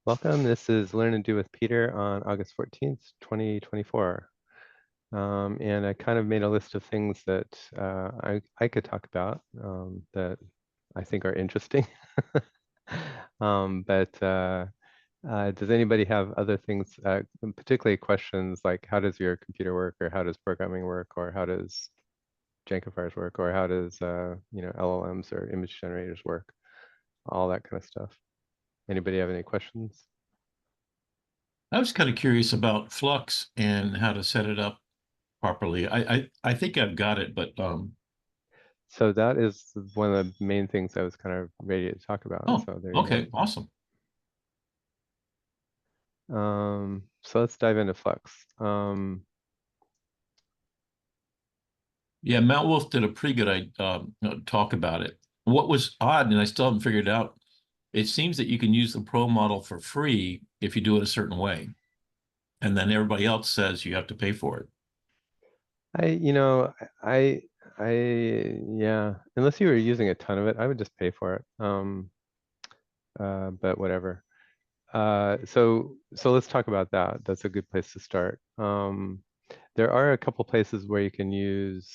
Welcome. This is Learn and Do with Peter on August 14th, 2024. And I kind of made a list of things that I could talk about that I think are interesting. But does anybody have other things, particularly questions like how does your computer work, or how does programming work, or how does Jankofars work, or how does LLMs or image generators work? All that kind of stuff. Anybody have any questions? I was kind of curious about Flux and how to set it up properly. I think I've got it, but So that is one of the main things I was kind of ready to talk about. oh, So there you okay, awesome. go. So let's dive into Flux. Yeah, Mount Wolf did a pretty good talk about it. What was odd, and I still haven't figured out, it seems that you can use the Pro model for free if you do it a certain way, and then everybody else says you have to pay for it. I, you know, yeah, unless you were using a ton of it, I would just pay for it. But whatever. So let's talk about that. That's a good place to start. There are a couple places where you can use.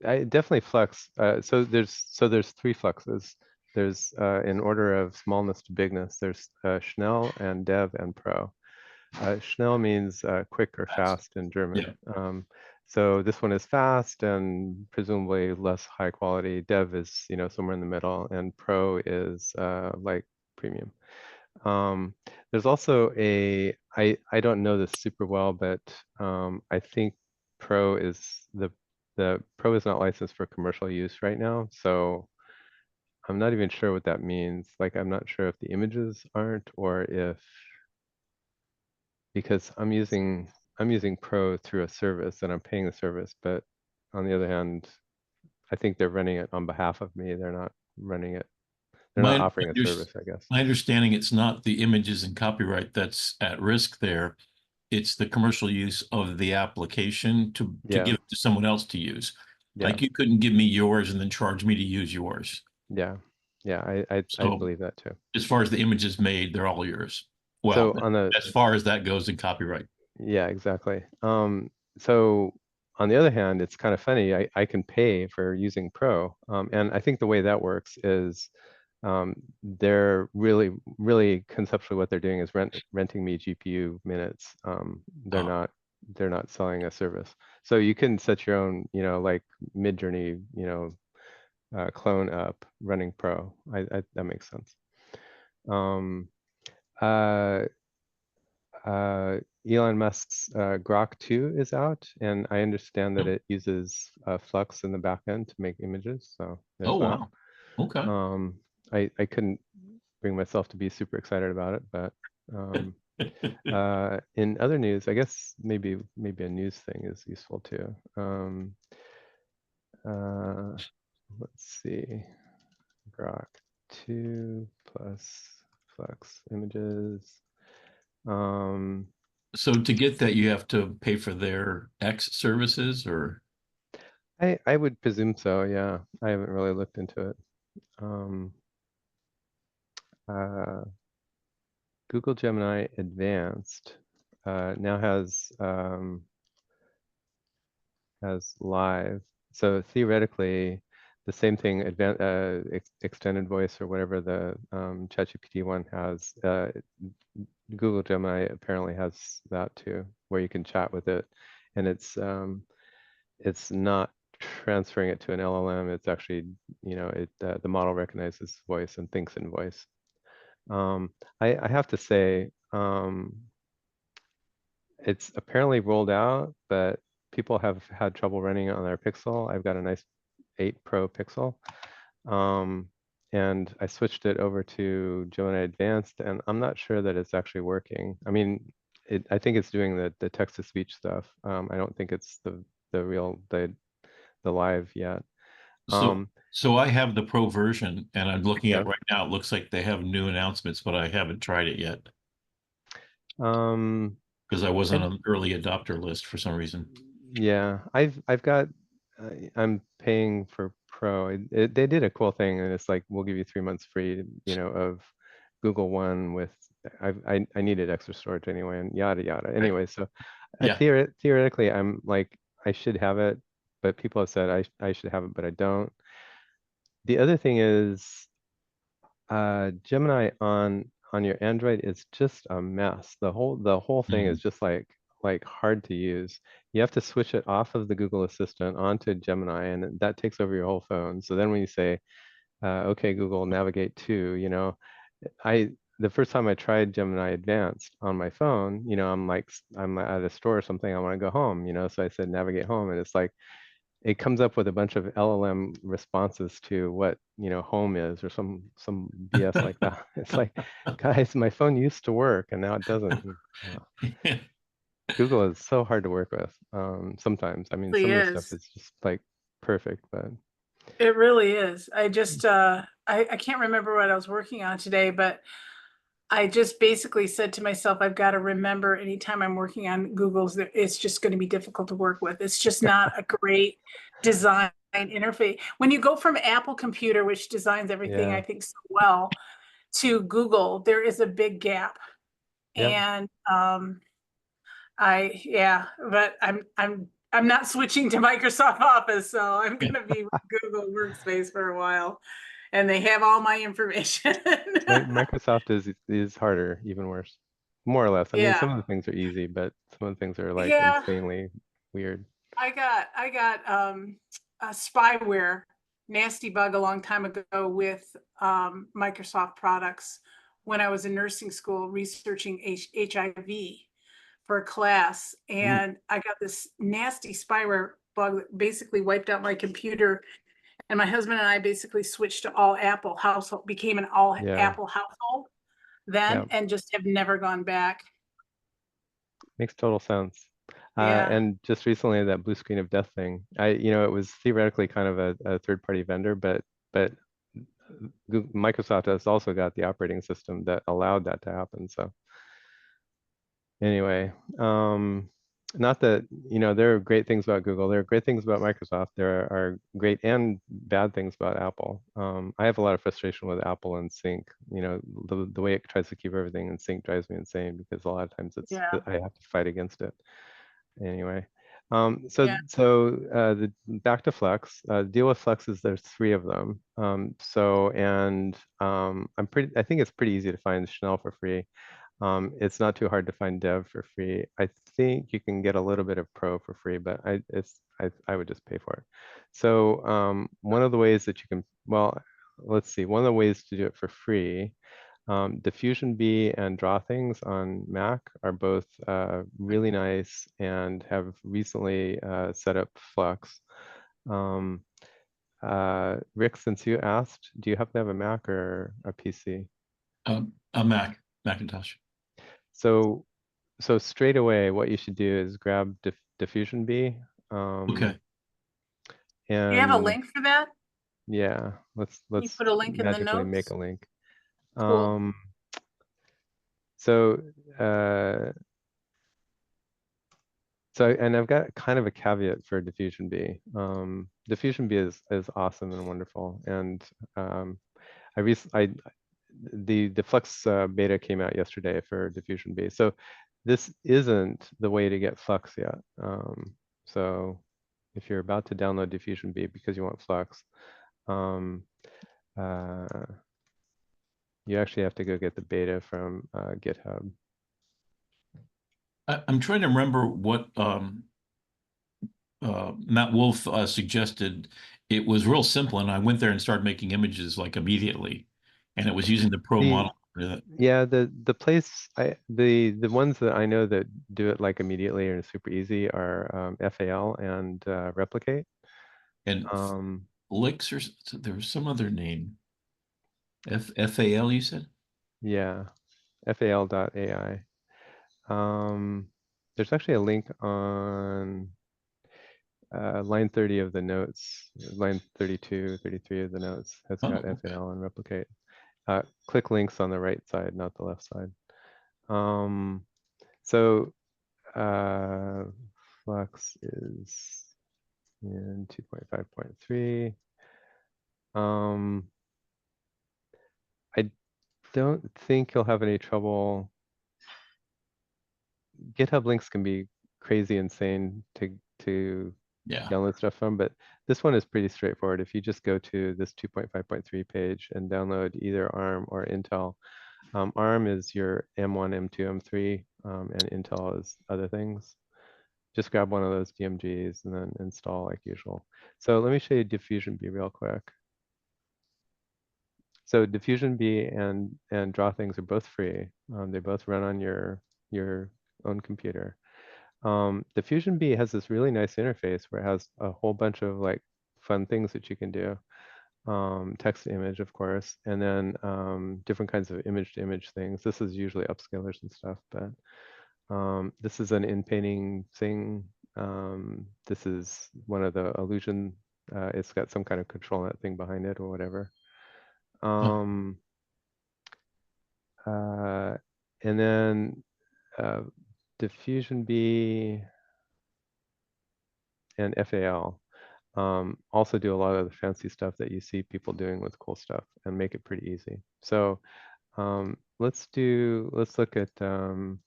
I definitely Flux. So there's three Fluxes. There's in order of smallness to bigness. There's Schnell and Dev and Pro. Schnell means quick or Fast. fast in German. Yeah. So this one is fast and presumably less high quality. Dev is somewhere in the middle, and Pro is like premium. There's also I don't know this super well, but I think Pro is the Pro is not licensed for commercial use right now, so I'm not even sure what that means. Like, I'm not sure if the images aren't, or if because I'm using Pro through a service and I'm paying the service, but on the other hand, I think they're running it on behalf of me. They're not running it. They're not My, offering a service, I guess. my understanding, it's not the images and copyright that's at risk there. It's the commercial use of the application to Yeah, give it to someone else to use. yeah, Like you couldn't give me yours and then charge me to use yours. yeah, yeah. I So believe that too. as far as the images made, they're all yours. So Well, on the as far as that goes in copyright. Yeah, exactly. So on the other hand, it's kind of funny. I can pay for using Pro, and I think the way that works is they're really conceptually what they're doing is renting me GPU minutes. Uh, They're not selling a service. So you can set your own, like Midjourney, clone up running Pro. That makes sense. Um, uh, Elon Musk's Grok 2 is out, and I understand that yep. it uses Flux in the back end to make images. So Oh, there's that. wow. Okay. Um, I couldn't bring myself to be super excited about it, but um, in other news, I guess maybe a news thing is useful too. Uh, let's see, Grok 2 plus Flux images. Um, So to get that, you have to pay for their X services or I would presume so, yeah. I haven't really looked into it. Um, uh, Google Gemini Advanced now has live. So theoretically, the same thing, extended voice or whatever the ChatGPT one has. Google Gemini apparently has that too, where you can chat with it, and it's not transferring it to an LLM. It's actually, the model recognizes voice and thinks in voice. I have to say, it's apparently rolled out, but people have had trouble running it on their Pixel. I've got a nice 8 Pro Pixel. Um, and I switched it over to Gemini Advanced, and I'm not sure that it's actually working. I mean, I think it's doing the text to speech stuff. I don't think it's the real the live yet. so Um, so I have the pro version and I'm looking at okay. right now. It looks like they have new announcements, but I haven't tried it yet Um, because I wasn't I've on the early adopter list for some reason. Yeah, I've got I'm paying for Pro. They did a cool thing, and it's like we'll give you 3 months free, of Google One with I needed extra storage anyway, and yada yada. Right. Anyway, so Yeah. theoretically, I'm like I should have it, but people have said I should have it, but I don't. The other thing is Gemini on your Android is just a mess. The whole thing is Mhm. just like hard to use. You have to switch it off of the Google Assistant onto Gemini, and that takes over your whole phone. So then when you say, "Okay, Google, navigate to," I the first time I tried Gemini Advanced on my phone, I'm like I'm at a store or something. I want to go home, so I said navigate home, and it's like it comes up with a bunch of LLM responses to what, home is or some BS like that. It's like, guys, my phone used to work and now it doesn't. Google is so hard to work with. Sometimes, I mean, Really some of the stuff is. is just like perfect, but It really is. I just I can't remember what I was working on today, but I just basically said to myself, I've got to remember anytime I'm working on Google's that it's just going to be difficult to work with. It's just not a great design interface. When you go from Apple Computer, which designs everything I yeah, think so well, to Google, there is a big gap. yep. And yeah, but I'm not switching to Microsoft Office, so I'm gonna be with Google Workspace for a while, and they have all my information. Microsoft is harder, even worse, more or less. I mean, some Yeah, of the things are easy, but some of the things are like yeah, insanely weird. I got a spyware nasty bug a long time ago with Microsoft products when I was in nursing school researching HIV for a class, Mm, and I got this nasty spyware bug that basically wiped out my computer. And my husband and I basically switched to all Apple household, became an all yeah, Apple household yeah. then, and just have never gone back. Makes total sense. Yeah, And just recently, that blue screen of death thing, it was theoretically kind of a third-party vendor, but Microsoft has also got the operating system that allowed that to happen. So anyway, not that, there are great things about Google, there are great things about Microsoft, there are great and bad things about Apple. I have a lot of frustration with Apple and Sync. The way it tries to keep everything in sync drives me insane because a lot of times yeah, I have to fight against it. Anyway, yeah. the back to Flex. Deal with Flex is there's three of them. I think it's pretty easy to find Chanel for free. It's not too hard to find Dev for free. I think you can get a little bit of Pro for free, but I would just pay for it. So one of the ways that you can, well, let's see, one of the ways to do it for free, Diffusion B and Draw Things on Mac are both really nice and have recently set up Flux. Um, Rick, since you asked, do you happen to have a Mac or a PC? A Macintosh. So straight away, what you should do is grab Diffusion B, Okay. Do you have a and link for that? yeah, Can you let's put a link in the magically make notes? a link. Cool. Um, so uh, and I've got kind of a caveat for Diffusion B. Diffusion B is awesome and wonderful, and um, I recently the Flux beta came out yesterday for Diffusion B. So this isn't the way to get Flux yet. So if you're about to download Diffusion B because you want Flux, um, uh, you actually have to go get the beta from GitHub. I'm trying to remember what Matt Wolf suggested. It was real simple, and I went there and started making images like immediately, and it was using the Pro The model for that. Yeah, the place the ones that I know that do it like immediately and super easy are FAL and Replicate. And Um, Flix, or there was some other name. FAL, you said? yeah, FAL.ai. There's actually a link on line 30 of the notes, line 32, 33 of the notes has got Oh, FAL and Replicate. Click links on the right side, not the left side. Um, so uh, Flux is in 2.5.3. I don't think you'll have any trouble. GitHub links can be crazy insane to Yeah. download stuff from, but this one is pretty straightforward. If you just go to this 2.5.3 page and download either ARM or Intel, ARM is your M1, M2, M3, and Intel is other things. Just grab one of those DMGs and then install like usual. So let me show you Diffusion B real quick. So Diffusion B and Draw Things are both free. They both run on your own computer. Diffusion B has this really nice interface where it has a whole bunch of like fun things that you can do. Text to image, of course, and then different kinds of image to image things. This is usually upscalers and stuff, but this is an in-painting thing. This is one of the illusion. It's got some kind of control net thing behind it or whatever. And then Diffusion B and FAL also do a lot of the fancy stuff that you see people doing with cool stuff and make it pretty easy. So let's look at, I'm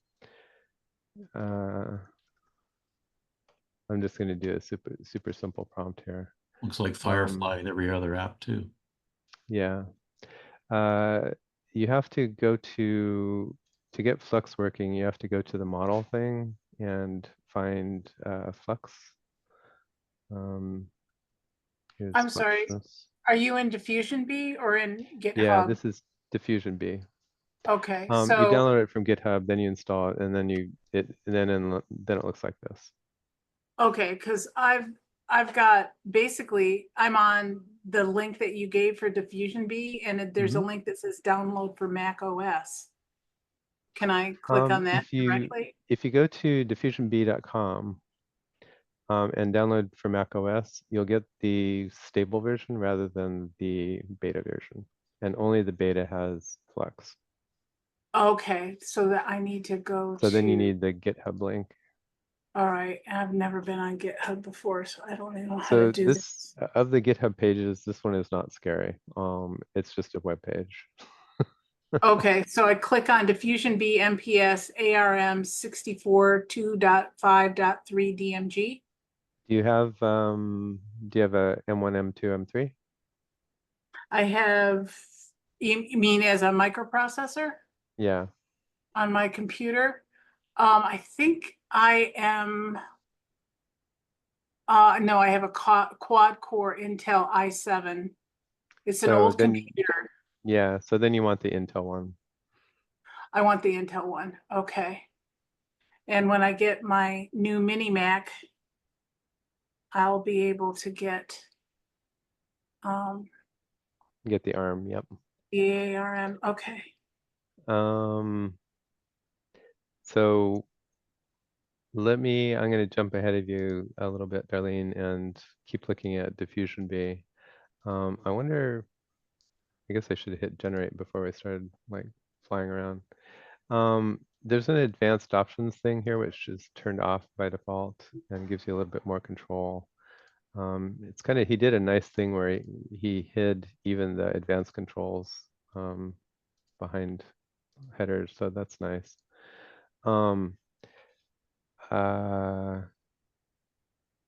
just going to do a super simple prompt here. Looks like Firefly and every other app too. Yeah. You have to go to get Flux working, you have to go to the model thing and find Flux. Here's I'm sorry. Fluxus. Are you in Diffusion B or in GitHub? Yeah, this is Diffusion B. Okay, You so download it from GitHub, then you install it, and then then it looks like this. okay, because I've got basically I'm on the link that you gave for Diffusion B, and there's a link that says download for Mac OS. Can I click on that directly? If you go to diffusionb.com and download for Mac OS, you'll get the stable version rather than the beta version, and only the beta has Flux. Okay, so that I need to go So then you to- need the GitHub link. All right, I've never been on GitHub before, so I don't know how So to do this. of the GitHub pages, this one is not scary. It's just a web page. Okay, so I click on Diffusion B MPS ARM 64 2.5.3 DMG. Do you have a M1, M2, M3? I have, you mean as a microprocessor Yeah. on my computer? I think I am, no, I have a quad core Intel i7. It's an So old then- computer. Yeah, so then you want the Intel one. I want the Intel one, okay. And when I get my new mini Mac, I'll be able to get Get the ARM, yep. the ARM, okay. So I'm going to jump ahead of you a little bit, Darlene, and keep looking at Diffusion B. I wonder, I guess I should hit generate before we started like flying around. There's an advanced options thing here, which is turned off by default and gives you a little bit more control. It's kind of, he did a nice thing where he hid even the advanced controls behind headers, so that's nice.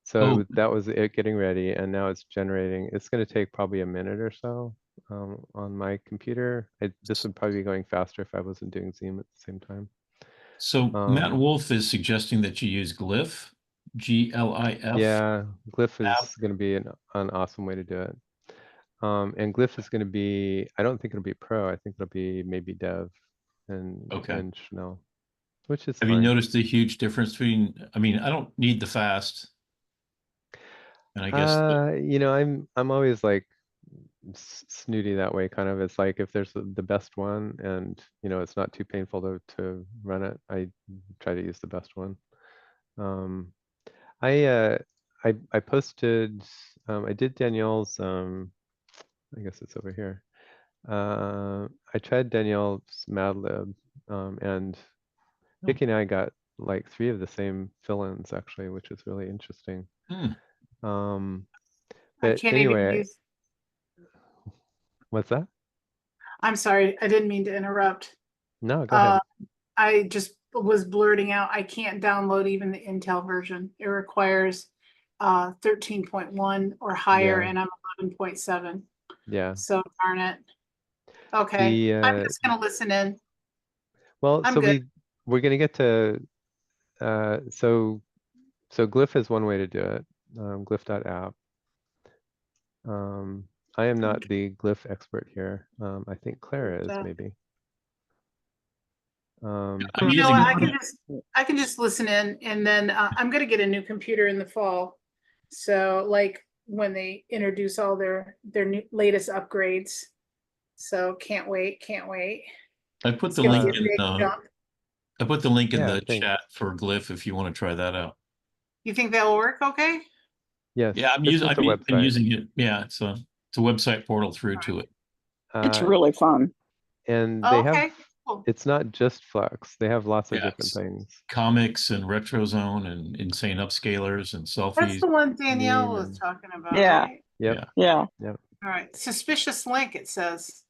So that was it getting ready, and now it's generating. It's going to take probably a minute or so on my computer. This would probably be going faster if I wasn't doing Zoom at the same time. So Matt Wolf is suggesting that you use Glyph, G-L-I-F. Yeah, Glyph is going to be an awesome way to do it. And Glyph is going to be, I don't think it'll be pro. I think it'll be maybe dev and Chanel, which is Have fine. you noticed a huge difference between, I mean, I don't need the fast. And I guess you know, I'm always like snooty that way, kind of. It's like if there's the best one and you know it's not too painful to run it, I try to use the best one. I posted, I did Danielle's, I guess it's over here. I tried Danielle's Madlib, and Vicky and I got like 3 of the same fill-ins actually, which is really interesting. I But can't anyway, even use, what's that? I'm sorry, I didn't mean to interrupt. No, go ahead. I just was blurting out, I can't download even the Intel version. It requires 13.1 or higher, Yeah. and I'm 11.7. Yeah. So darn it. Okay, The I'm just gonna listen in. well, I'm so good. we're gonna get to so Glyph is one way to do it. Glyph.app. I am not the Glyph expert here. I think Clara is maybe. I'm You know, using I can just listen in, and then I'm gonna get a new computer in the fall. So like when they introduce all their new latest upgrades. So can't wait, can't wait. I put It's the gonna link be a in big jump. I put the link in Yeah, the thanks. chat for Glyph if you want to try that out. You think that will work okay? Yes. Yeah, This is I've the been website. using it. Yeah, it's a website portal through to it. It's Uh, really fun. and Oh, they have, okay, cool. it's not just Flux. They have lots of Yeah, different it's things. comics and RetroZone and insane upscalers and That's selfies. the one Danielle Meme was and- talking about, Yeah. right? Yep. Yeah. Yeah. All right, suspicious link, it says.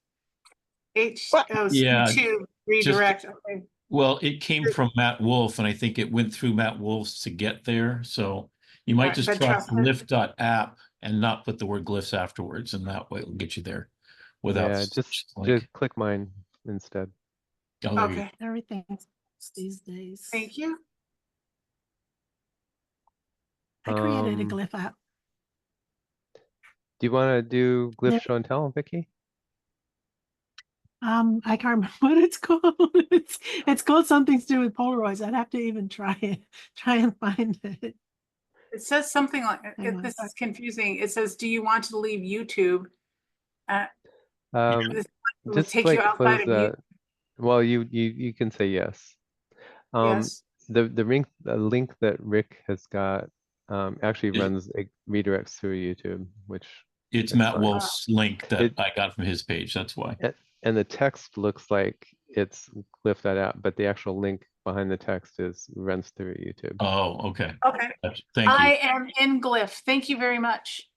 What? Yeah, YouTube redirect, okay. Well, it came from Matt Wolf, and I think it went through Matt Wolf's to get there. So you might Right, just but try trust it. glyph.app and not put the word glyphs afterwards, and that way it'll get you there without Yeah, such just a link. click mine instead. Oh, there you go. Okay, Everything's these days. thank you. I created a Um, glyph app. Do you want to do Glyph Yeah. Show and Tell, Vicky? I can't remember what it's called. It's called something to do with Polaroids. I'd have to even try and find it. It says something like, Hang on. this is confusing. It says, do you want to leave YouTube? This will Just take like you close outside of you. that. Well, you can say yes. Yes, The link that Rick has got actually it redirects through YouTube, which It's is Matt fine. Wolf's link that It- I got from his page. That's why. And the text looks like it's Glyph.app, but the actual link behind the text runs through YouTube. Oh, okay. okay. Thank you. I am in Glyph. Thank you very much.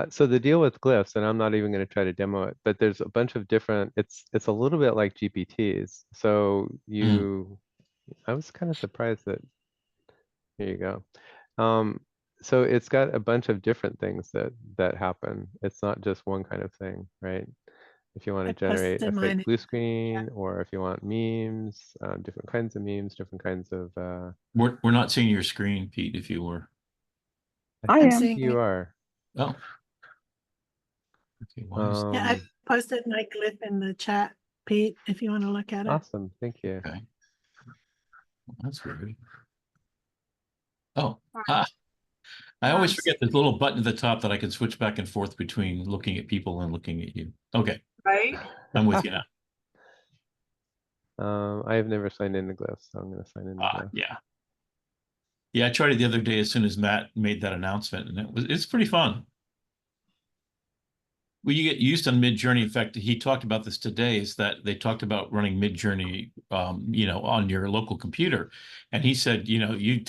So the deal with glyphs, and I'm not even going to try to demo it, but there's a bunch of different. It's a little bit like GPTs. So I was kind of surprised that. Here you go. So it's got a bunch of different things that happen. It's not just one kind of thing, right? If you want I to generate a posted fake mine. blue screen, or if you want memes, different kinds of memes, different kinds of. We're not seeing your screen, Pete, if you were. I think am. seeing you it. are. Oh. Okay, why is- Yeah, I posted my glyph in the chat, Pete, if you want to look at it. Awesome, thank you. Okay. That's weird. Oh, I always forget this little button at the top that I can switch back and forth between looking at people and looking at you. Okay, Right? I'm with you now. I have never signed into Glyph, so I'm going to sign into Glyph. Yeah. Yeah, I tried it the other day as soon as Matt made that announcement, and it's pretty fun. Well, you get used on Midjourney. In fact, he talked about this today, is that they talked about running Midjourney, on your local computer. And he said, you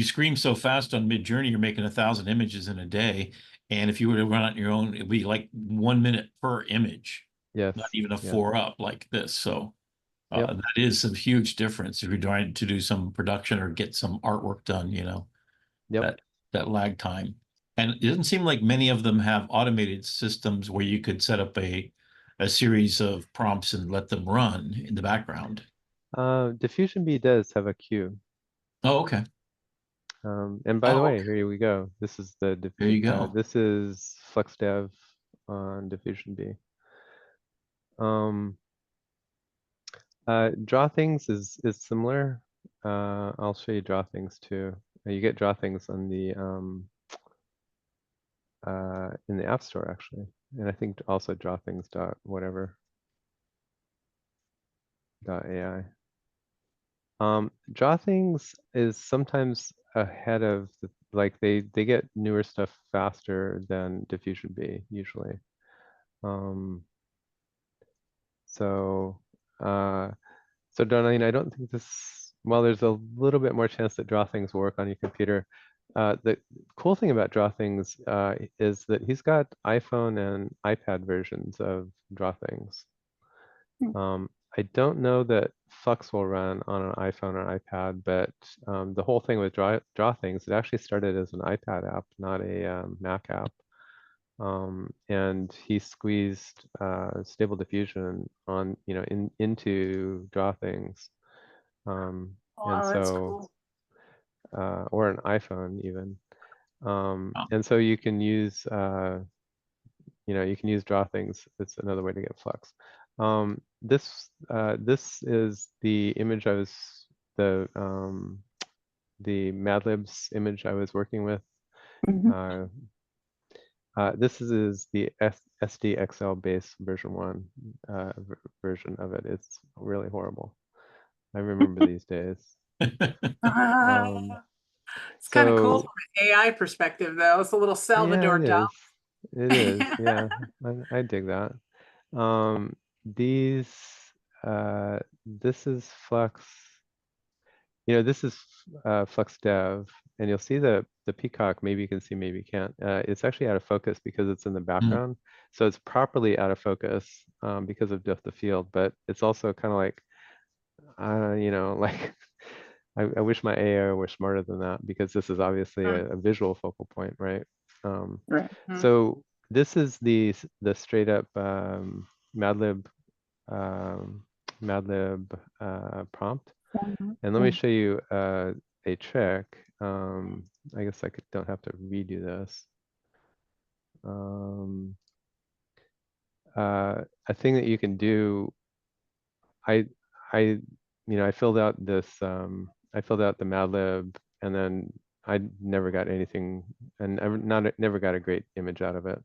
scream so fast on Midjourney, you're making 1,000 images in a day. And if you were to run it on your own, it'd be like 1 minute per image, Yes. not even a yeah. 4-up like this. So Yep. that is a huge difference if you're trying to do some production or get some artwork done, Yep. that lag time. And it doesn't seem like many of them have automated systems where you could set up a series of prompts and let them run in the background. Diffusion B does have a queue. Oh, okay. And by the way, here we go. This is the There you go. this is FluxDev on Diffusion B. Draw Things is similar. I'll show you Draw Things too. You get Draw Things on the in the App Store actually, and I think also Draw Things .whatever .ai. Draw Things is sometimes ahead of like they get newer stuff faster than Diffusion B usually. So Darlene, I don't think this. Well, there's a little bit more chance that Draw Things work on your computer. The cool thing about Draw Things is that he's got iPhone and iPad versions of Draw Things. I don't know that Flux will run on an iPhone or iPad, but the whole thing with Draw Things, it actually started as an iPad app, not a Mac app. And he squeezed Stable Diffusion on, into Draw Things. And Oh, that's so, cool. or an iPhone even. Wow. And so you can use, you can use Draw Things. It's another way to get Flux. This is the image the Mad Libs image I was working with. Mhm. This is the SDXL base version 1 version of it. It's really horrible. I remember these days. Um, It's kind of cool so from an AI perspective, though. It's a little yeah, Salvador it Dali. is. It is. Yeah, I dig that. These, this is Flux. This is Flux Dev, and you'll see the peacock. Maybe you can see, maybe you can't. It's actually out of focus because it's in the background. So it's properly out of focus because of depth of field, but it's also kind of like, like I wish my AI were smarter than that because this is obviously a visual focal point, right? Right. So this is the straight up Madlib prompt. And let me show you a trick. I guess don't have to redo this. A thing that you can do. I filled out this. I filled out the Madlib, and then I never got anything, and never got a great image out of it.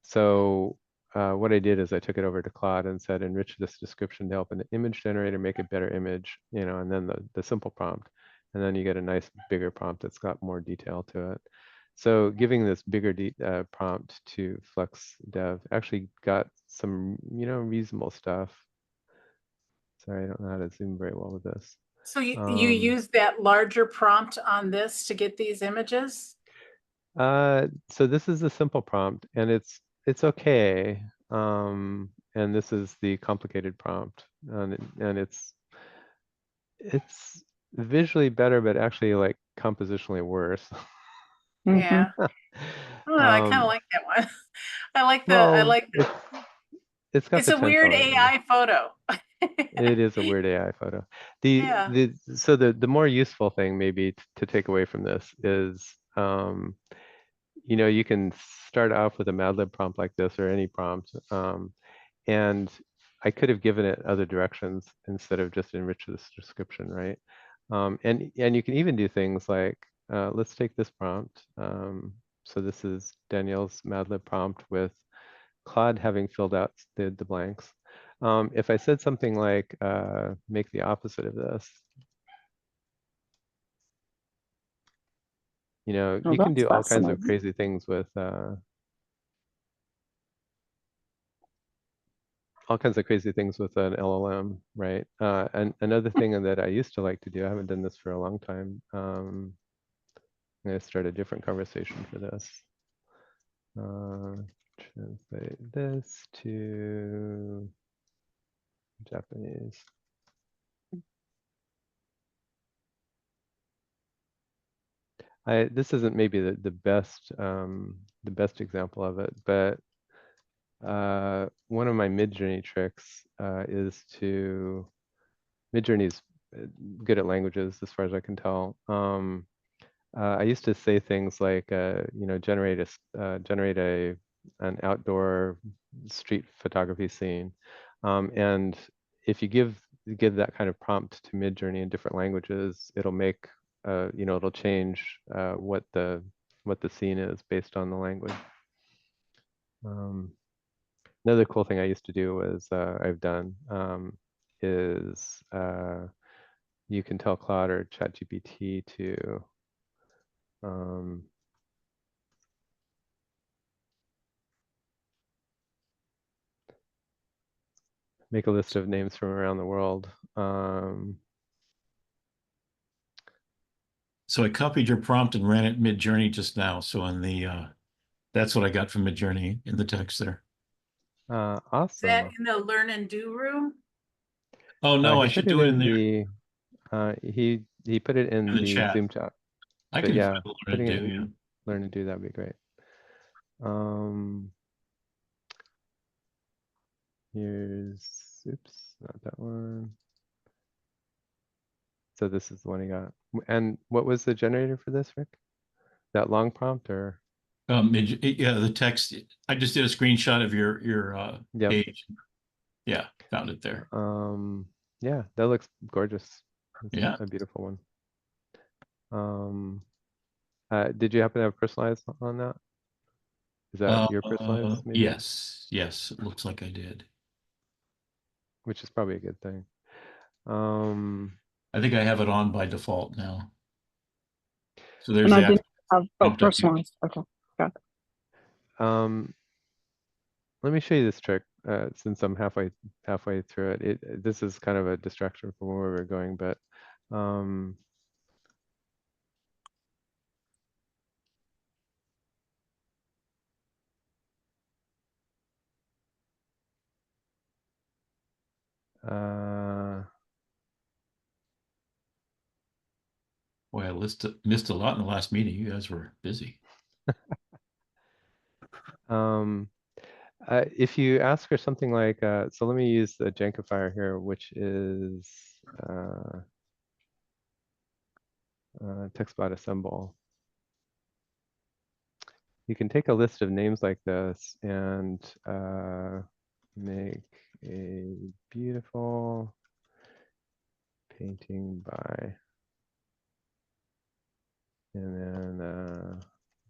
So what I did is I took it over to Claude and said, enrich this description to help an image generator make a better image, and then the simple prompt. And then you get a nice bigger prompt that's got more detail to it. So giving this bigger prompt to Flux Dev actually got some, reasonable stuff. Sorry, I don't know how to zoom very well with this. So you use that larger prompt on this to get these images? So this is a simple prompt, and it's okay. And this is the complicated prompt, and it's visually better, but actually like compositionally worse. Yeah. Oh, I kind of like that one. I Well, like the, it's got it's a weird potential. AI photo. It is a weird AI photo. Yeah. So the more useful thing maybe to take away from this is, you can start off with a Madlib prompt like this or any prompt. And I could have given it other directions instead of just enrich this description, right? And you can even do things like, let's take this prompt. So this is Danielle's Madlib prompt with Claude having filled out the blanks. If I said something like, make the opposite of this, you can that's do all kinds of fascinating. crazy things with an LLM, right? And another thing that I used to like to do, I haven't done this for a long time. I'm going to start a different conversation for this. Translate this to Japanese. This isn't maybe the best example of it, but one of my Midjourney tricks is to Midjourney's good at languages as far as I can tell. I used to say things like, generate an outdoor street photography scene, and if you give that kind of prompt to Midjourney in different languages, it'll make, it'll change what the scene is based on the language. Another cool thing I used to do was I've done is you can tell Claude or ChatGPT to make a list of names from around the world. So I copied your prompt and ran it mid-journey just now. So in the, that's what I got from mid-journey in the text there. Is that Awesome. in the learn and do room? Oh, no, He I put should it do it in in there, he put it in in the the chat. Zoom chat. I But can yeah, learn putting and it do, yeah. in learn and do, that'd be great. Here's, oops, not that one. So this is the one he got. And what was the generator for this, Rick? That long prompt or? Yeah, the text, I just did a screenshot of your Yep. page. Yeah, found it there. Yeah, that looks gorgeous. It's Yeah. a beautiful one. Did you happen to have personalized on that? Is that your personalized maybe? Yes, it looks like I did. Which is probably a good thing. I think I have it on by default now. So there's And I that. didn't have, oh, prompt up here. personalized, okay. Let me show you this trick, since I'm halfway through it. This is kind of a distraction from where we're going, but Boy, I missed a lot in the last meeting. You guys were busy. if you ask her something like, so let me use the Jenkifier here, which is TextBot assemble. You can take a list of names like this and make a beautiful painting by, and then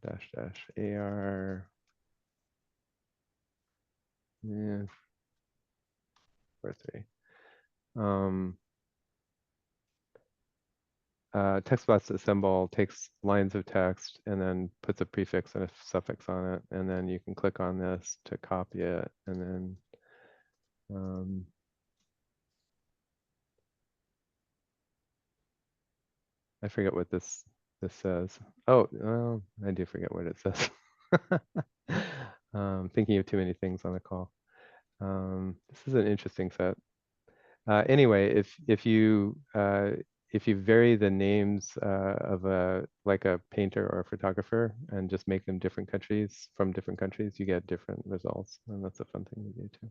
--ar. Yeah, 4-3. TextBots assemble takes lines of text and then puts a prefix and a suffix on it, and then you can click on this to copy it, and then I forget what this says. Oh, well, I do forget what it says. Thinking of too many things on the call. This is an interesting set. Anyway, if you vary the names of like a painter or a photographer and just make them different countries, from different countries, you get different results, and that's a fun thing to do too.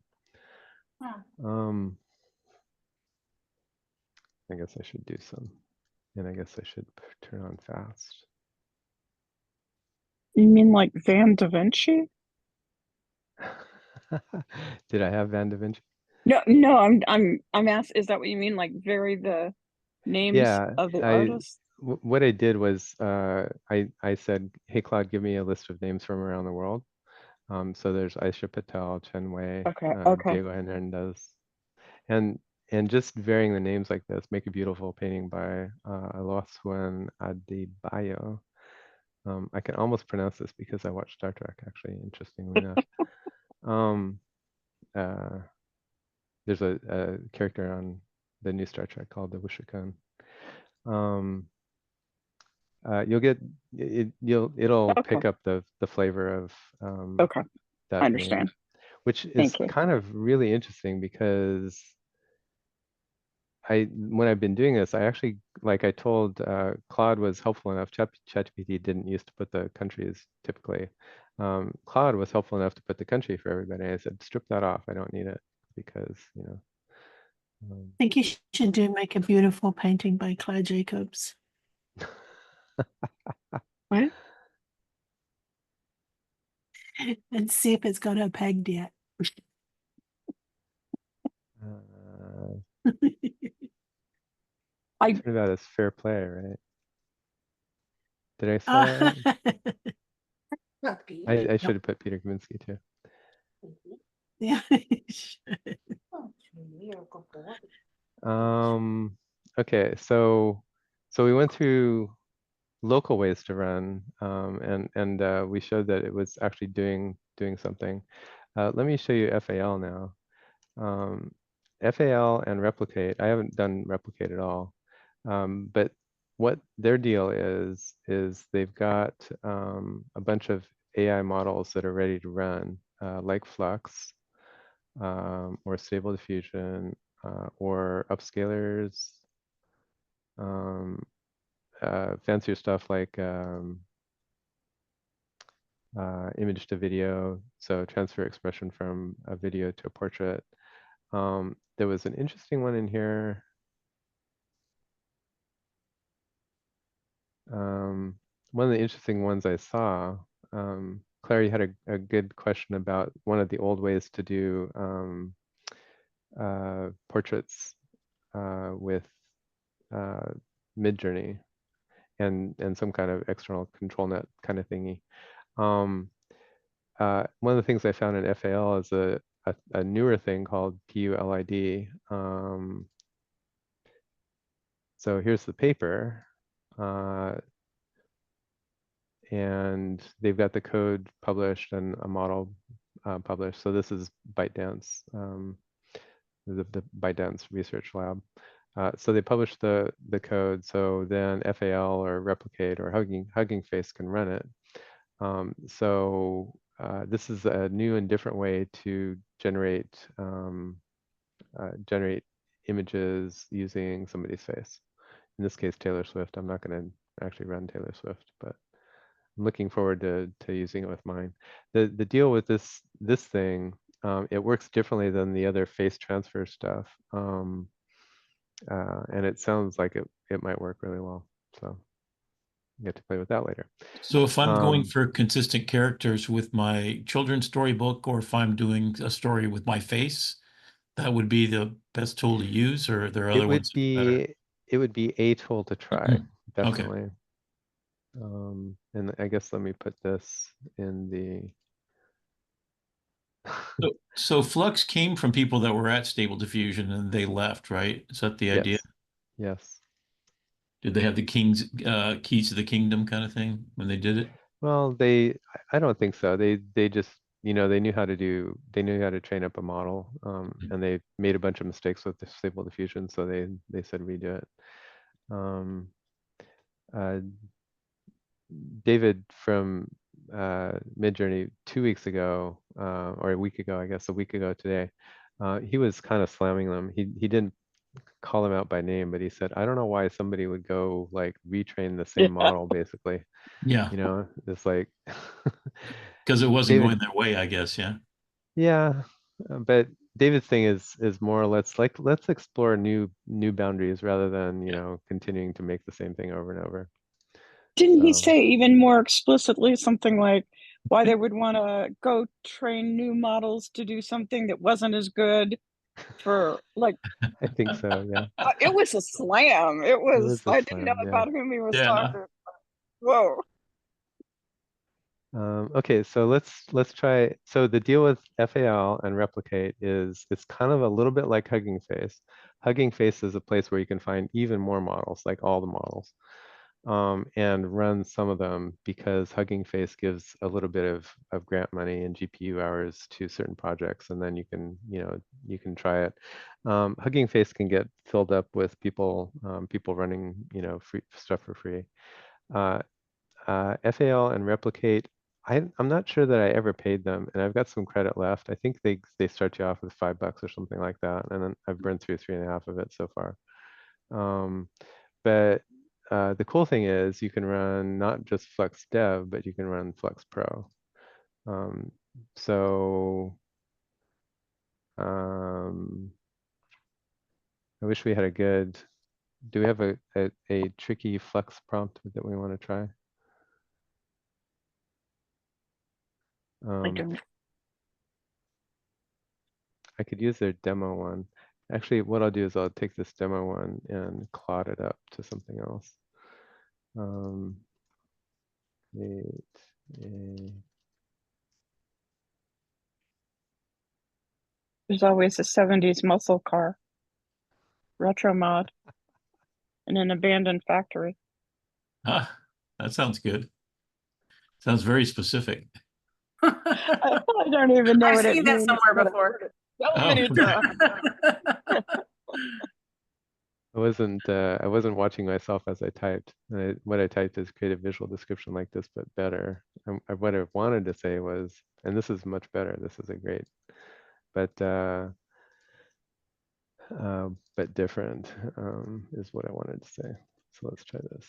I guess I should do some, and I guess I should turn on fast. You mean like Van Da Vinci? Did I have Van Da Vinci? No, I'm asked, is that what you mean? Like vary the names Yeah, of the artists? what I did was I said, hey Claude, give me a list of names from around the world. So there's Aisha Patel, Chen Wei, Okay. Diego Hernandez, and just varying the names like this make a beautiful painting by Alosuan Adebayo. I can almost pronounce this because I watched Star Trek, actually, interestingly enough. There's a character on the new Star Trek called the Wushikan. You'll get it'll Okay. pick up the flavor of Okay, that I name, understand. which is Thank you. kind of really interesting because when I've been doing this, I actually, like I told Claude was helpful enough. ChatGPT didn't used to put the countries typically. Claude was helpful enough to put the country for everybody. I said, strip that off. I don't need it because, you know. I think you should make a beautiful painting by Claire Jacobs. What? And see if it's got her pegged yet. Turnabout is fair play, right? Did I spell that right? I should have put Peter Kaminsky too. Yeah. Okay, so we went through local ways to run, and we showed that it was actually doing something. Let me show you FAL now. FAL and replicate. I haven't done replicate at all, but what their deal is they've got a bunch of AI models that are ready to run, like Flux, or Stable Diffusion, or upscalers, fancier stuff like image to video, so transfer expression from a video to a portrait. There was an interesting one in here. One of the interesting ones I saw, Claire, you had a good question about one of the old ways to do portraits with Midjourney and some kind of external control net kind of thingy. One of the things I found in FAL is a newer thing called PULID. So here's the paper. And they've got the code published and a model published. So this is ByteDance, the ByteDance research lab. So they published the code, so then FAL or Replicate or Hugging Face can run it. So this is a new and different way to generate images using somebody's face. In this case, Taylor Swift. I'm not going to actually run Taylor Swift, but I'm looking forward to using it with mine. The deal with this thing, it works differently than the other face transfer stuff, and it sounds like it might work really well. So get to play with that later. So if I'm going for consistent characters with my children's storybook, or if I'm doing a story with my face, that would be the best tool to use, or are there other ones better? It would be a tool to try, Okay. definitely. And I guess let me put this in the So Flux came from people that were at Stable Diffusion and they left, right? Is that the idea? Yes. Did they have the keys to the kingdom kind of thing when they did it? Well, I don't think so. They just, they knew how to train up a model, and they made a bunch of mistakes with the Stable Diffusion, so they said redo it. David from Midjourney 2 weeks ago, or a week ago, I guess a week ago today, he was kind of slamming them. He didn't call them out by name, but he said, I don't know why somebody would go like retrain the same model, basically. Yeah. It's like because it wasn't going their way, I guess. Yeah. Yeah, but David's thing is more or less like let's explore new boundaries rather than continuing to make the same thing over and over. Didn't he So- say even more explicitly something like why they would want to go train new models to do something that wasn't as good for like I think so, yeah. it was a slam. It was a I didn't know slam, yeah. about whom he was Yeah. talking. Whoa. Okay, so let's try. So the deal with FAL and Replicate is it's kind of a little bit like Hugging Face. Hugging Face is a place where you can find even more models, like all the models, and run some of them because Hugging Face gives a little bit of grant money and GPU hours to certain projects, and then you can try it. Hugging Face can get filled up with people running free stuff for free. FAL and Replicate, I'm not sure that I ever paid them, and I've got some credit left. I think they start you off with $5 or something like that, and then I've burned through 3.5 of it so far. But the cool thing is you can run not just Flux Dev, but you can run Flux Pro. So I wish we had a good. Do we have a tricky Flux prompt that we want to try? I don't. I could use their demo one. Actually, what I'll do is I'll take this demo one and clod it up to something else. There's always a 70s muscle car. Retro mod. In an abandoned factory. That sounds good. Sounds very specific. I don't even know I've what it seen that means, somewhere but I've before. heard it so many times. I wasn't watching myself as I typed. What I typed is create a visual description like this, but better. What I wanted to say was, and this is much better. This is a great, but different is what I wanted to say. So let's try this.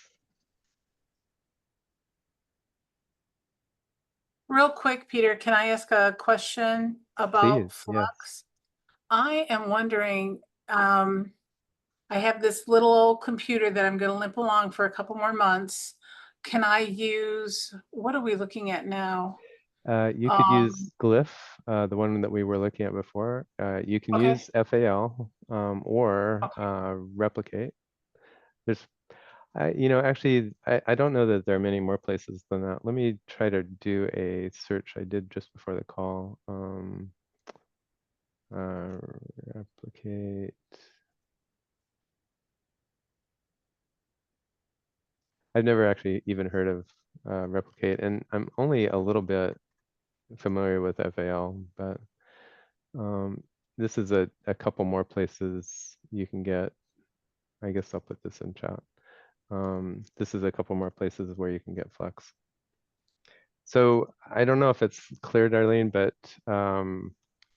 Real quick, Peter, can I ask a question about Please, yes. Flux? I am wondering, I have this little old computer that I'm gonna limp along for a couple more months. Can I use, what are we looking at now? You could use Glyph, the one that we were looking at before. You can Okay. use FAL or Replicate. There's, actually, I don't know that there are many more places than that. Let me try to do a search I did just before the call. Replicate. I've never actually even heard of Replicate, and I'm only a little bit familiar with FAL, but this is a couple more places you can get. I guess I'll put this in chat. This is a couple more places where you can get Flux. So I don't know if it's clear, Darlene, but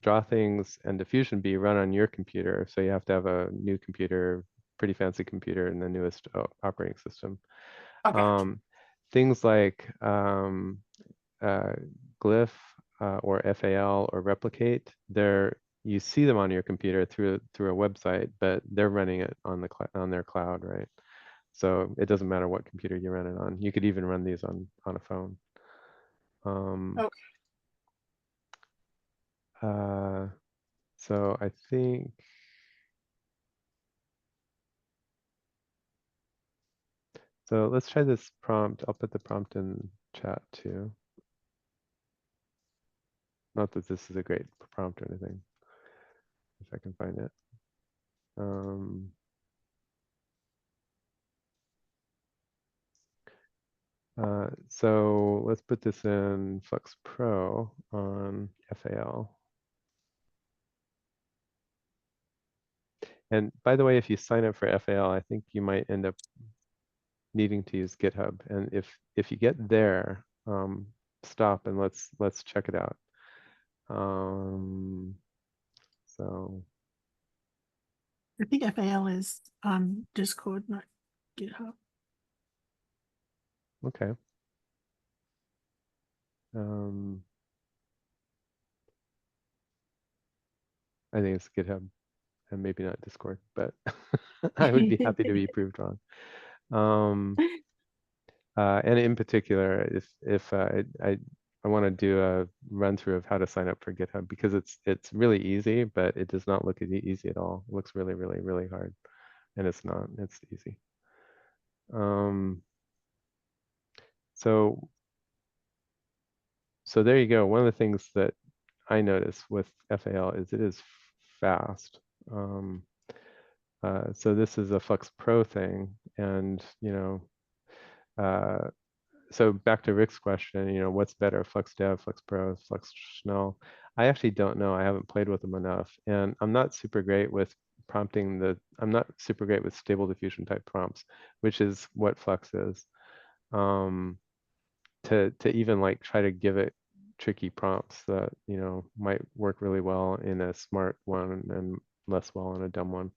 DrawThings and Diffusion B run on your computer. So you have to have a new computer, pretty fancy computer, and the newest operating system. Okay. Things like Glyph or FAL or Replicate, you see them on your computer through a website, but they're running it on their cloud, right? So it doesn't matter what computer you run it on. You could even run these on a phone. Okay. So I think so. Let's try this prompt. I'll put the prompt in chat too. Not that this is a great prompt or anything, if I can find it. So let's put this in Flux Pro on FAL. And by the way, if you sign up for FAL, I think you might end up needing to use GitHub. And if you get there, stop and let's check it out. So I think FAL is on Discord, not GitHub. okay. I think it's GitHub and maybe not Discord, but I would be happy to be proved wrong. And in particular, if I want to do a run through of how to sign up for GitHub, because it's really easy, but it does not look easy at all. It looks really, really, really hard, and it's not. It's easy. So there you go. One of the things that I notice with FAL is it is fast. So this is a Flux Pro thing, and so back to Rick's question, what's better, Flux Dev, Flux Pro, Flux Schnell? I actually don't know. I haven't played with them enough, and I'm not super great with I'm not super great with stable diffusion type prompts, which is what Flux is. To even like try to give it tricky prompts that might work really well in a smart one and less well in a dumb one.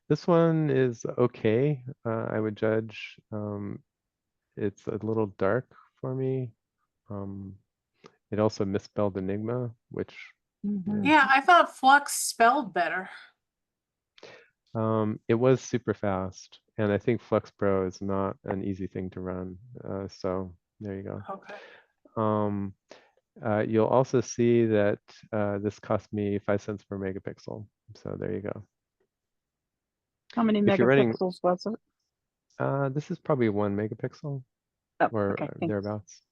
This one is okay, I would judge. It's a little dark for me. It also misspelled Enigma, which Yeah, I thought Flux spelled better. it was super fast, and I think Flux Pro is not an easy thing to run. So there you go. Okay. You'll also see that this cost me 5 cents per megapixel. So there you go. How many If you're running, megapixels was it? this is probably 1 megapixel Oh, or okay, thanks. thereabouts.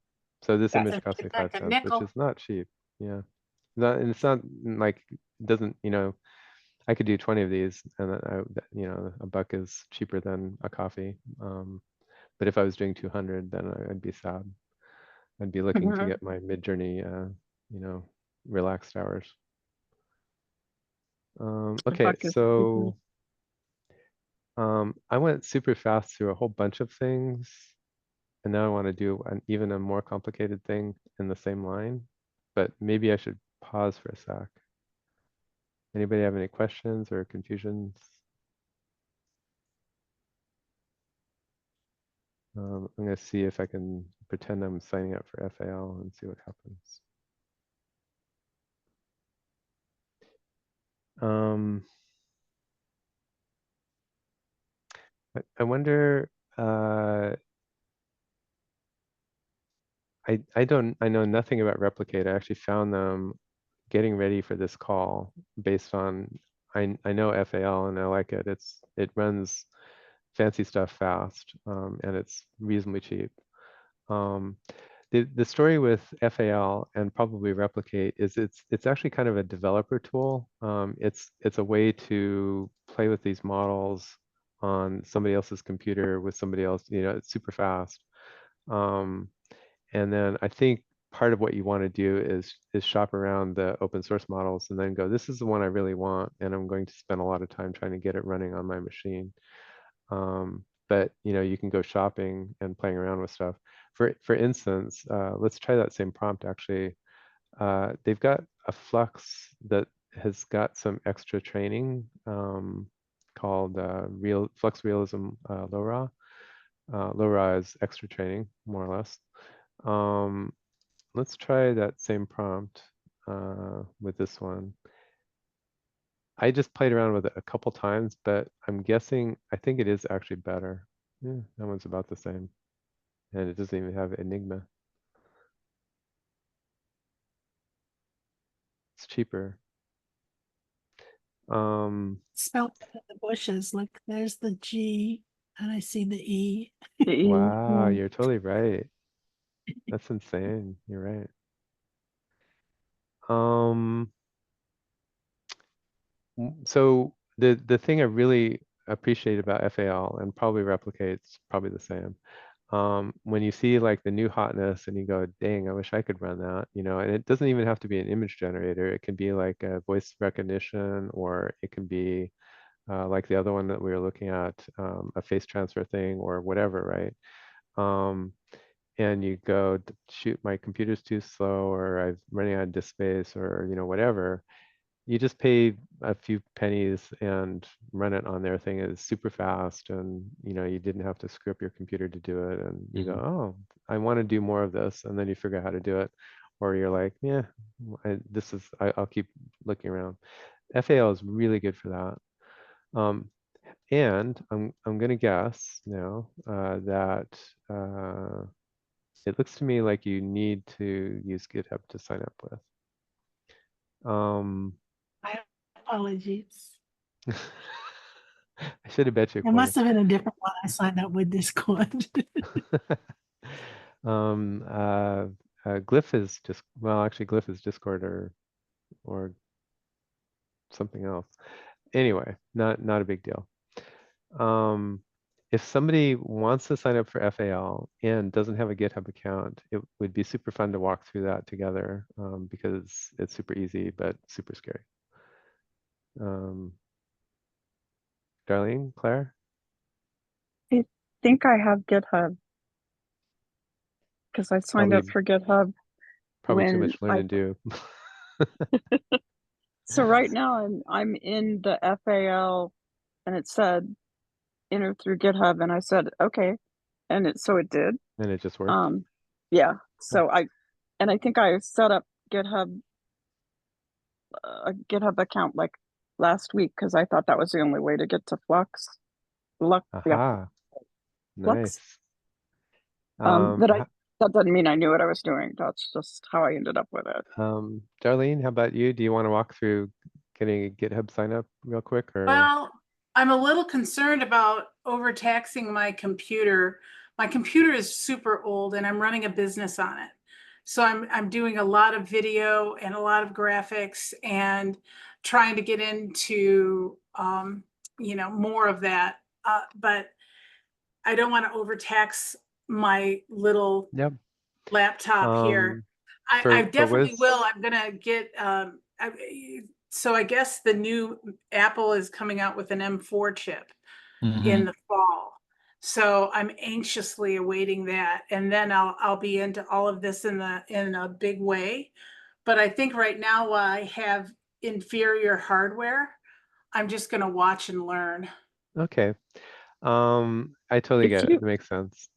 So this Gotcha. image cost me Like 5 a cents, which nickel. is not cheap. Yeah. And it's not like it doesn't, I could do 20 of these and a buck is cheaper than a coffee. But if I was doing 200, then I'd be sad. I'd be looking to get my Mid-Journey, relaxed hours. Okay, buck is- so I went super fast through a whole bunch of things, and now I want to do even a more complicated thing in the same line, but maybe I should pause for a sec. Anybody have any questions or confusions? I'm going to see if I can pretend I'm signing up for FAL and see what happens. I wonder, I know nothing about Replicate. I actually found them getting ready for this call based on, I know FAL and I like it. It runs fancy stuff fast, and it's reasonably cheap. The story with FAL and probably Replicate is it's actually kind of a developer tool. It's a way to play with these models on somebody else's computer with somebody else. It's super fast. And then I think part of what you want to do is shop around the open source models and then go, this is the one I really want, and I'm going to spend a lot of time trying to get it running on my machine. But you can go shopping and playing around with stuff. For instance, let's try that same prompt actually. They've got a Flux that has got some extra training called Flux Realism LoRa. LoRa is extra training, more or less. Let's try that same prompt with this one. I just played around with it a couple times, but I'm guessing, I think it is actually better. Yeah, that one's about the same. And it doesn't even have Enigma. It's cheaper. Spelled in the bushes. Look, there's the G and I see the E. The E, Wow, yeah. you're totally right. That's insane. You're right. So the thing I really appreciate about FAL and probably Replicate's probably the same. When you see like the new hotness and you go, dang, I wish I could run that, and it doesn't even have to be an image generator. It can be like a voice recognition, or it can be like the other one that we were looking at, a face transfer thing or whatever, right? And you go, shoot, my computer's too slow, or I'm running out of disk space, or whatever. You just pay a few pennies and run it on their thing. It's super fast, and you didn't have to screw up your computer to do it. And you go, oh, I want to do more of this, and then you figure out how to do it, or you're like, yeah, I'll keep looking around. FAL is really good for that. And I'm gonna guess now that it looks to me like you need to use GitHub to sign up with. My apologies. I should have bet you a It quarter. must have been a different one I signed up with Discord. Glyph is just, well, actually Glyph is Discord or something else. Anyway, not a big deal. If somebody wants to sign up for FAL and doesn't have a GitHub account, it would be super fun to walk through that together, because it's super easy but super scary. Darlene, Claire? I think I have GitHub because I signed up for GitHub Probably too when much learn and do. So right now I'm in the FAL and it said enter through GitHub and I said okay, and it did. And it just worked. Yeah. So I think I set up GitHub a GitHub account like last week because I thought that was the only way to get to Flux. Yeah. Aha. Flux. Nice. That doesn't mean I knew what I was doing. That's just how I ended up with it. Darlene, how about you? Do you want to walk through getting a GitHub sign up real quick, or? Well, I'm a little concerned about overtaxing my computer. My computer is super old and I'm running a business on it. So I'm doing a lot of video and a lot of graphics and trying to get into more of that. But I don't want to overtax my little laptop here. I definitely will. I'm gonna get so I guess the new Apple is coming out with an M4 chip. Mhm. in the fall. So I'm anxiously awaiting that, and then I'll be into all of this in a big way. But I think right now, while I have inferior hardware, I'm just gonna watch and learn. Okay. I totally If get it. you, It makes sense.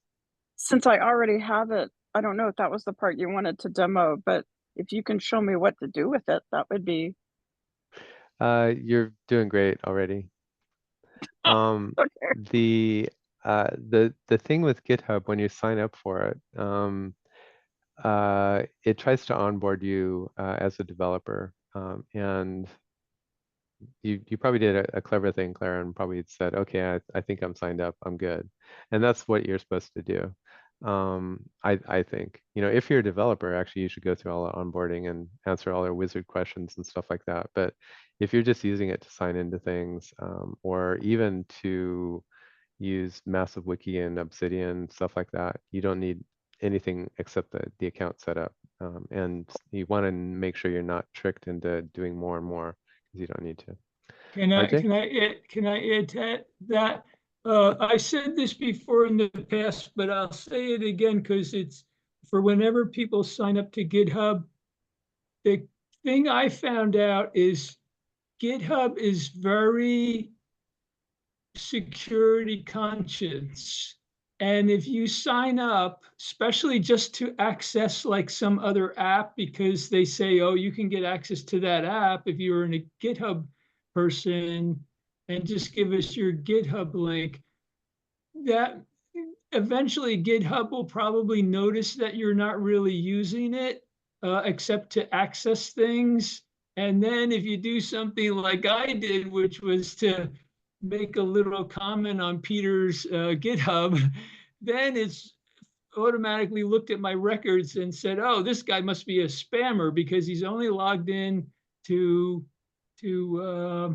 since I already have it, I don't know if that was the part you wanted to demo, but if you can show me what to do with it, that would be You're doing great already. Um, okay. the thing with GitHub when you sign up for it, it tries to onboard you as a developer, and you probably did a clever thing, Clara, and probably said, okay, I think I'm signed up, I'm good. And that's what you're supposed to do. I think, if you're a developer, actually you should go through all the onboarding and answer all their wizard questions and stuff like that. But if you're just using it to sign into things, or even to use Massive Wiki and Obsidian, stuff like that, you don't need anything except the account setup. And you want to make sure you're not tricked into doing more and more because you don't need to. RJ? Can I add to that? I said this before in the past, but I'll say it again because it's for whenever people sign up to GitHub. The thing I found out is GitHub is very security conscious. And if you sign up, especially just to access like some other app, because they say, oh, you can get access to that app if you're in a GitHub person, and just give us your GitHub link, that eventually GitHub will probably notice that you're not really using it, except to access things. And then if you do something like I did, which was to make a little comment on Peter's GitHub, then it's automatically looked at my records and said, oh, this guy must be a spammer because he's only logged in to to uh,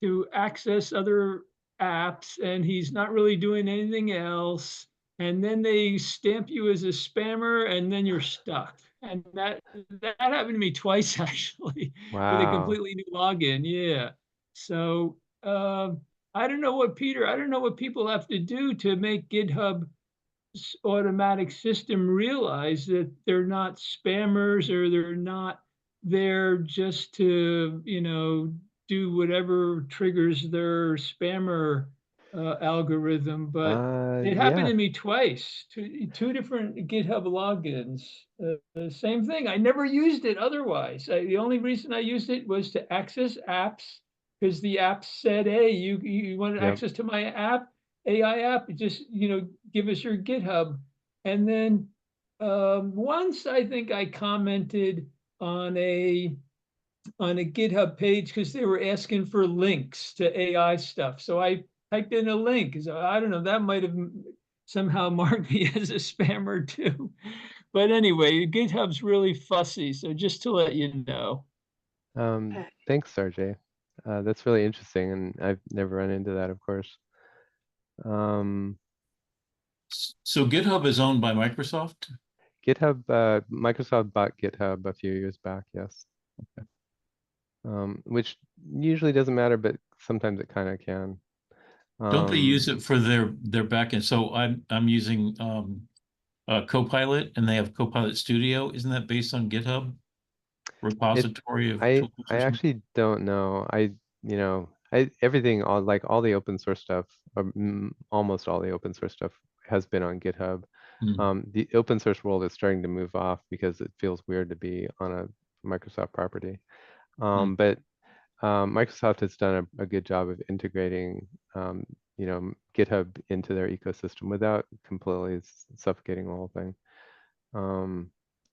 to access other apps and he's not really doing anything else. And then they stamp you as a spammer and then you're stuck. And that happened to me twice actually with a Wow. completely new login. Yeah. So I don't know what people have to do to make GitHub automatic system realize that they're not spammers or they're not there just to, do whatever triggers their spammer algorithm. But it happened Yeah. to me twice, two different GitHub logins. The same thing. I never used it otherwise. The only reason I used it was to access apps because the app said, hey, you want Yep. access to my app? AI app, just give us your GitHub. And then once I think I commented on a GitHub page because they were asking for links to AI stuff. So I typed in a link. So I don't know, that might have somehow marked me as a spammer too. But anyway, GitHub's really fussy. So just to let you know. Thanks, RJ. That's really interesting, and I've never run into that, of course. Um, So GitHub is owned by Microsoft? GitHub, Microsoft bought GitHub a few years back, yes. Which usually doesn't matter, but sometimes it kind of can. Don't they use Um, it for their backend? So I'm using Copilot and they have Copilot Studio. Isn't that based on GitHub repository of I tools I or something? actually don't know. Everything, all the open source stuff, or almost all the open source stuff has been on GitHub. Hmm. The open source world is starting to move off because it feels weird to be on a Microsoft property. Hmm. But Microsoft has done a good job of integrating, GitHub into their ecosystem without completely suffocating the whole thing.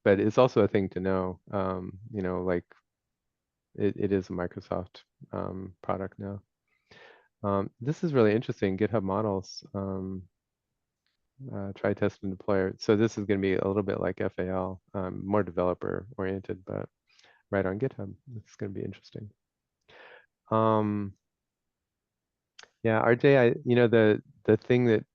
But it's also a thing to know, like it is a Microsoft product now. This is really interesting. GitHub models, try, test, and deploy. So this is going to be a little bit like FAL, more developer oriented, but right on GitHub. It's going to be interesting. Yeah, RJ, the thing that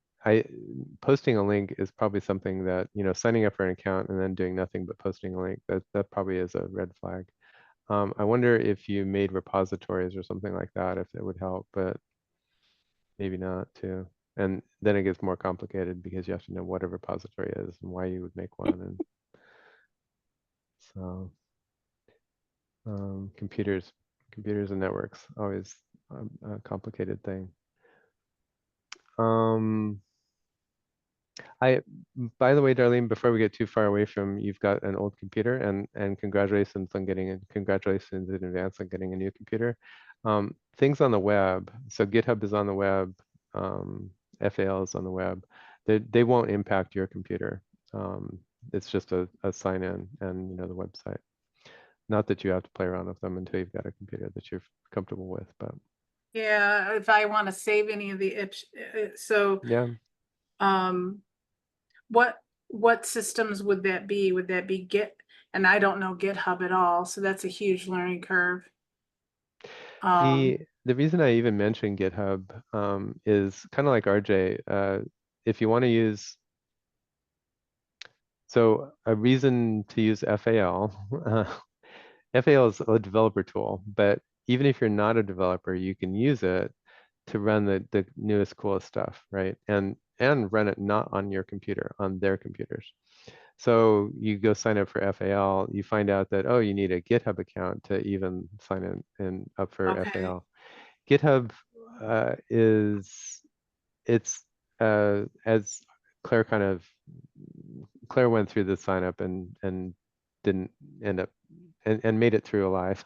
posting a link is probably something that, signing up for an account and then doing nothing but posting a link, that probably is a red flag. I wonder if you made repositories or something like that, if it would help, but maybe not too. And then it gets more complicated because you have to know what a repository is and why you would make one. And so computers and networks, always a complicated thing. By the way, Darlene, before we get too far away from, you've got an old computer, and congratulations on getting it. Congratulations in advance on getting a new computer. Things on the web. So GitHub is on the web. FAL is on the web. They won't impact your computer. It's just a sign in and the website. Not that you have to play around with them until you've got a computer that you're comfortable with, but Yeah, if I want to save any of the so yeah. what systems would that be? Would that be Git? And I don't know GitHub at all, so that's a huge learning curve. The reason I even mentioned GitHub is kind of like RJ. If you want to use, so a reason to use FAL, FAL is a developer tool, but even if you're not a developer, you can use it to run the newest, coolest stuff, right? And run it not on your computer, on their computers. So you go sign up for FAL, you find out that, oh, you need a GitHub account to even sign in up for Okay. FAL. GitHub it's as Claire went through the sign up and didn't end up and made it through alive.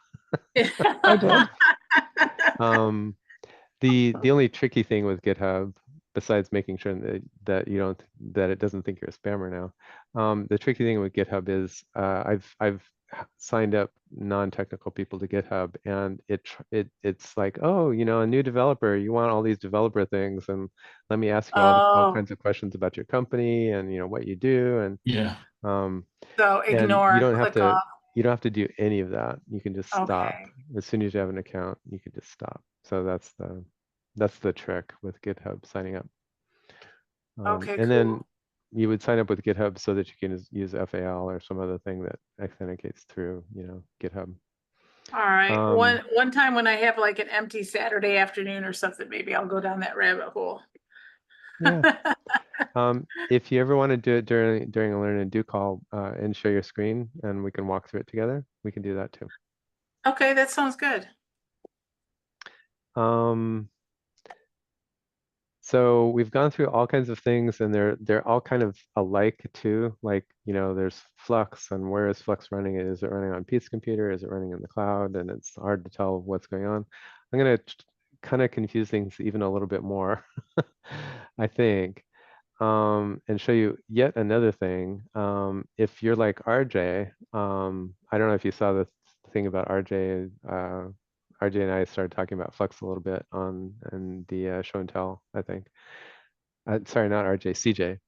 I did. The only tricky thing with GitHub, besides making sure that it doesn't think you're a spammer now, the tricky thing with GitHub is I've signed up non-technical people to GitHub, and it's like, oh, a new developer, you want all these developer things, and let me ask you all kinds of questions about your company and what you do, and Yeah. um, So and ignore, you don't have click to off. you don't have to do any of that. You can just stop. Okay. As soon as you have an account, you can just stop. So that's the trick with GitHub signing up. Okay, and cool. then you would sign up with GitHub so that you can use FAL or some other thing that authenticates through GitHub. All right. Um, One time when I have like an empty Saturday afternoon or something, maybe I'll go down that rabbit hole. Yeah. If you ever want to do it during a learn and do call and share your screen, and we can walk through it together, we can do that too. Okay, that sounds good. So we've gone through all kinds of things, and they're all kind of alike too. Like, there's Flux, and where is Flux running? Is it running on Pete's computer? Is it running in the cloud? And it's hard to tell what's going on. I'm gonna kind of confuse things even a little bit more, I think, and show you yet another thing. If you're like RJ, I don't know if you saw the thing about RJ. RJ and I started talking about Flux a little bit in the show and tell, I think. Sorry, not RJ, CJ.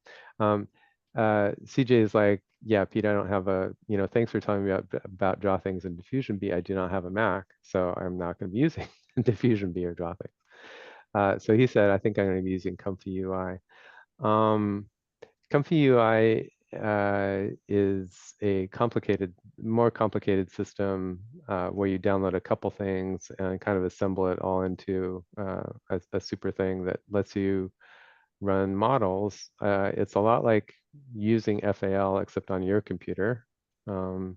CJ is like, yeah, Pete, I don't have thanks for telling me about draw things in Diffusion B. I do not have a Mac, so I'm not going to be using Diffusion B or draw things. So he said, I think I'm going to be using Comfy UI. Comfy UI is a more complicated system where you download a couple things and kind of assemble it all into a super thing that lets you run models. It's a lot like using FAL except on your computer, and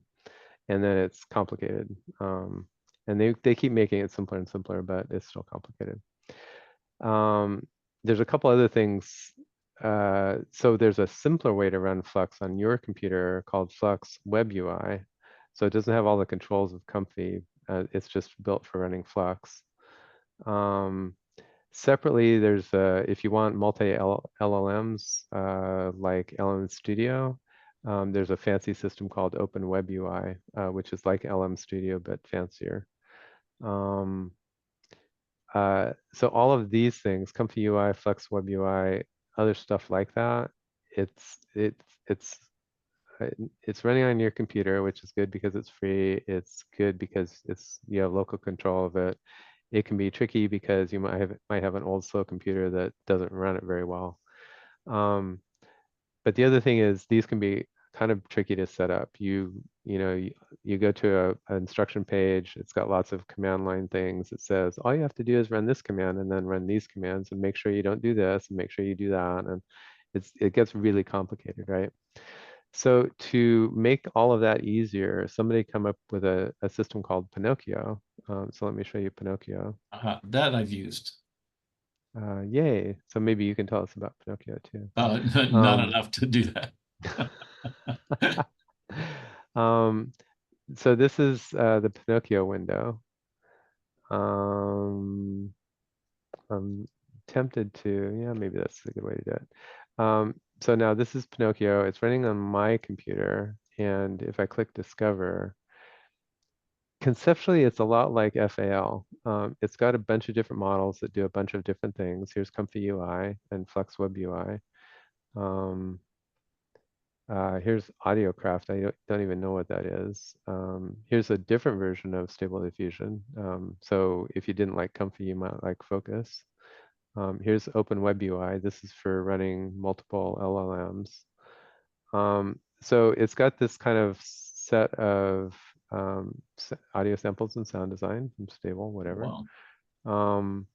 then it's complicated. And they keep making it simpler and simpler, but it's still complicated. There's a couple other things. So there's a simpler way to run Flux on your computer called Flux Web UI. So it doesn't have all the controls of Comfy. It's just built for running Flux. Separately, there's if you want multi-LLMs like LM Studio, there's a fancy system called Open Web UI, which is like LM Studio but fancier. So all of these things, Comfy UI, Flux Web UI, other stuff like that, it's running on your computer, which is good because it's free. It's good because you have local control of it. It can be tricky because you might have an old slow computer that doesn't run it very well. But the other thing is these can be kind of tricky to set up. You you go to an instruction page, it's got lots of command line things. It says, all you have to do is run this command and then run these commands and make sure you don't do this and make sure you do that. And it gets really complicated, right? So to make all of that easier, somebody come up with a system called Pinocchio. So let me show you Pinocchio. That I've used. Yay. So maybe you can tell us about Pinocchio too. Not enough to do that. So this is the Pinocchio window. I'm tempted to, yeah, maybe that's a good way to do it. So now this is Pinocchio. It's running on my computer. And if I click Discover, conceptually, it's a lot like FAL. It's got a bunch of different models that do a bunch of different things. Here's Comfy UI and Flex Web UI. Here's AudioCraft. I don't even know what that is. Here's a different version of Stable Diffusion. So if you didn't like Comfy, you might like Focus. Here's Open Web UI. This is for running multiple LLMs. So it's got this kind of set of audio samples and sound design from Stable, whatever. Wow.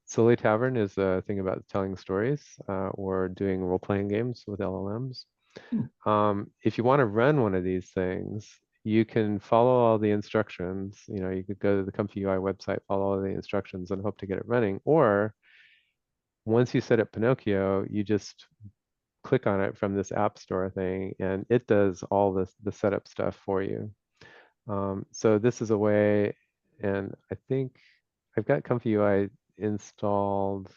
Silly Tavern is a thing about telling stories or doing role-playing games with LLMs. If you want to run one of these things, you can follow all the instructions. You could go to the Comfy UI website, follow all the instructions, and hope to get it running. Or once you set up Pinocchio, you just click on it from this App Store thing, and it does all the setup stuff for you. So this is a way, and I think I've got Comfy UI installed,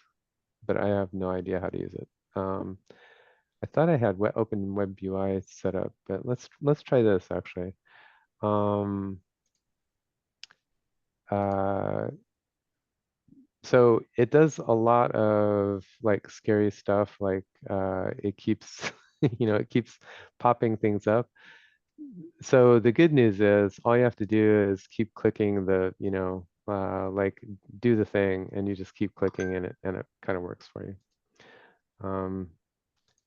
but I have no idea how to use it. I thought I had Open Web UI set up, but let's try this actually. So it does a lot of like scary stuff, like it keeps, it keeps popping things up. So the good news is all you have to do is keep clicking the, like do the thing, and you just keep clicking and it kind of works for you.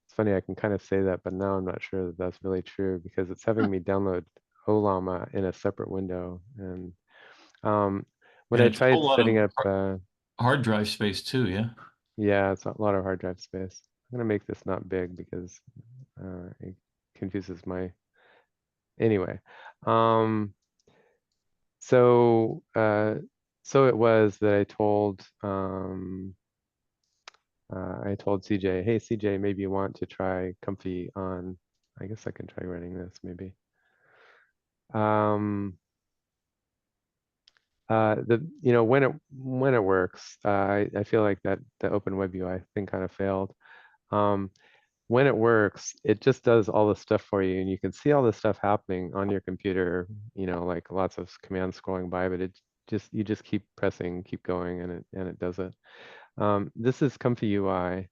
It's funny, I can kind of say that, but now I'm not sure that that's really true because it's having me download Ollama in a separate window. And when I it's a tried whole lot setting of up hard drive space too, yeah. Yeah, it's a lot of hard drive space. I'm gonna make this not big because it confuses my. Anyway, so it was that I told CJ, hey CJ, maybe you want to try Comfy on. I guess I can try running this maybe. When it works, I feel like that the Open Web UI thing kind of failed. When it works, it just does all the stuff for you, and you can see all the stuff happening on your computer. Like lots of commands scrolling by, but you just keep pressing, keep going, and it does it. This is Comfy UI.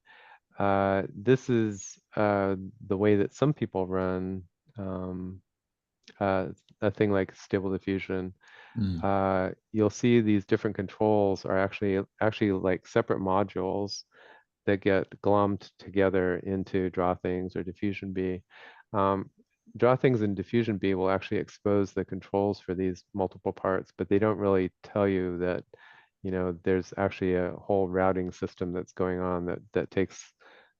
This is the way that some people run a thing like Stable Diffusion. You'll see these different controls are actually like separate modules that get glommed together into DrawThings or DiffusionB. DrawThings and DiffusionB will actually expose the controls for these multiple parts, but they don't really tell you that there's actually a whole routing system that's going on that takes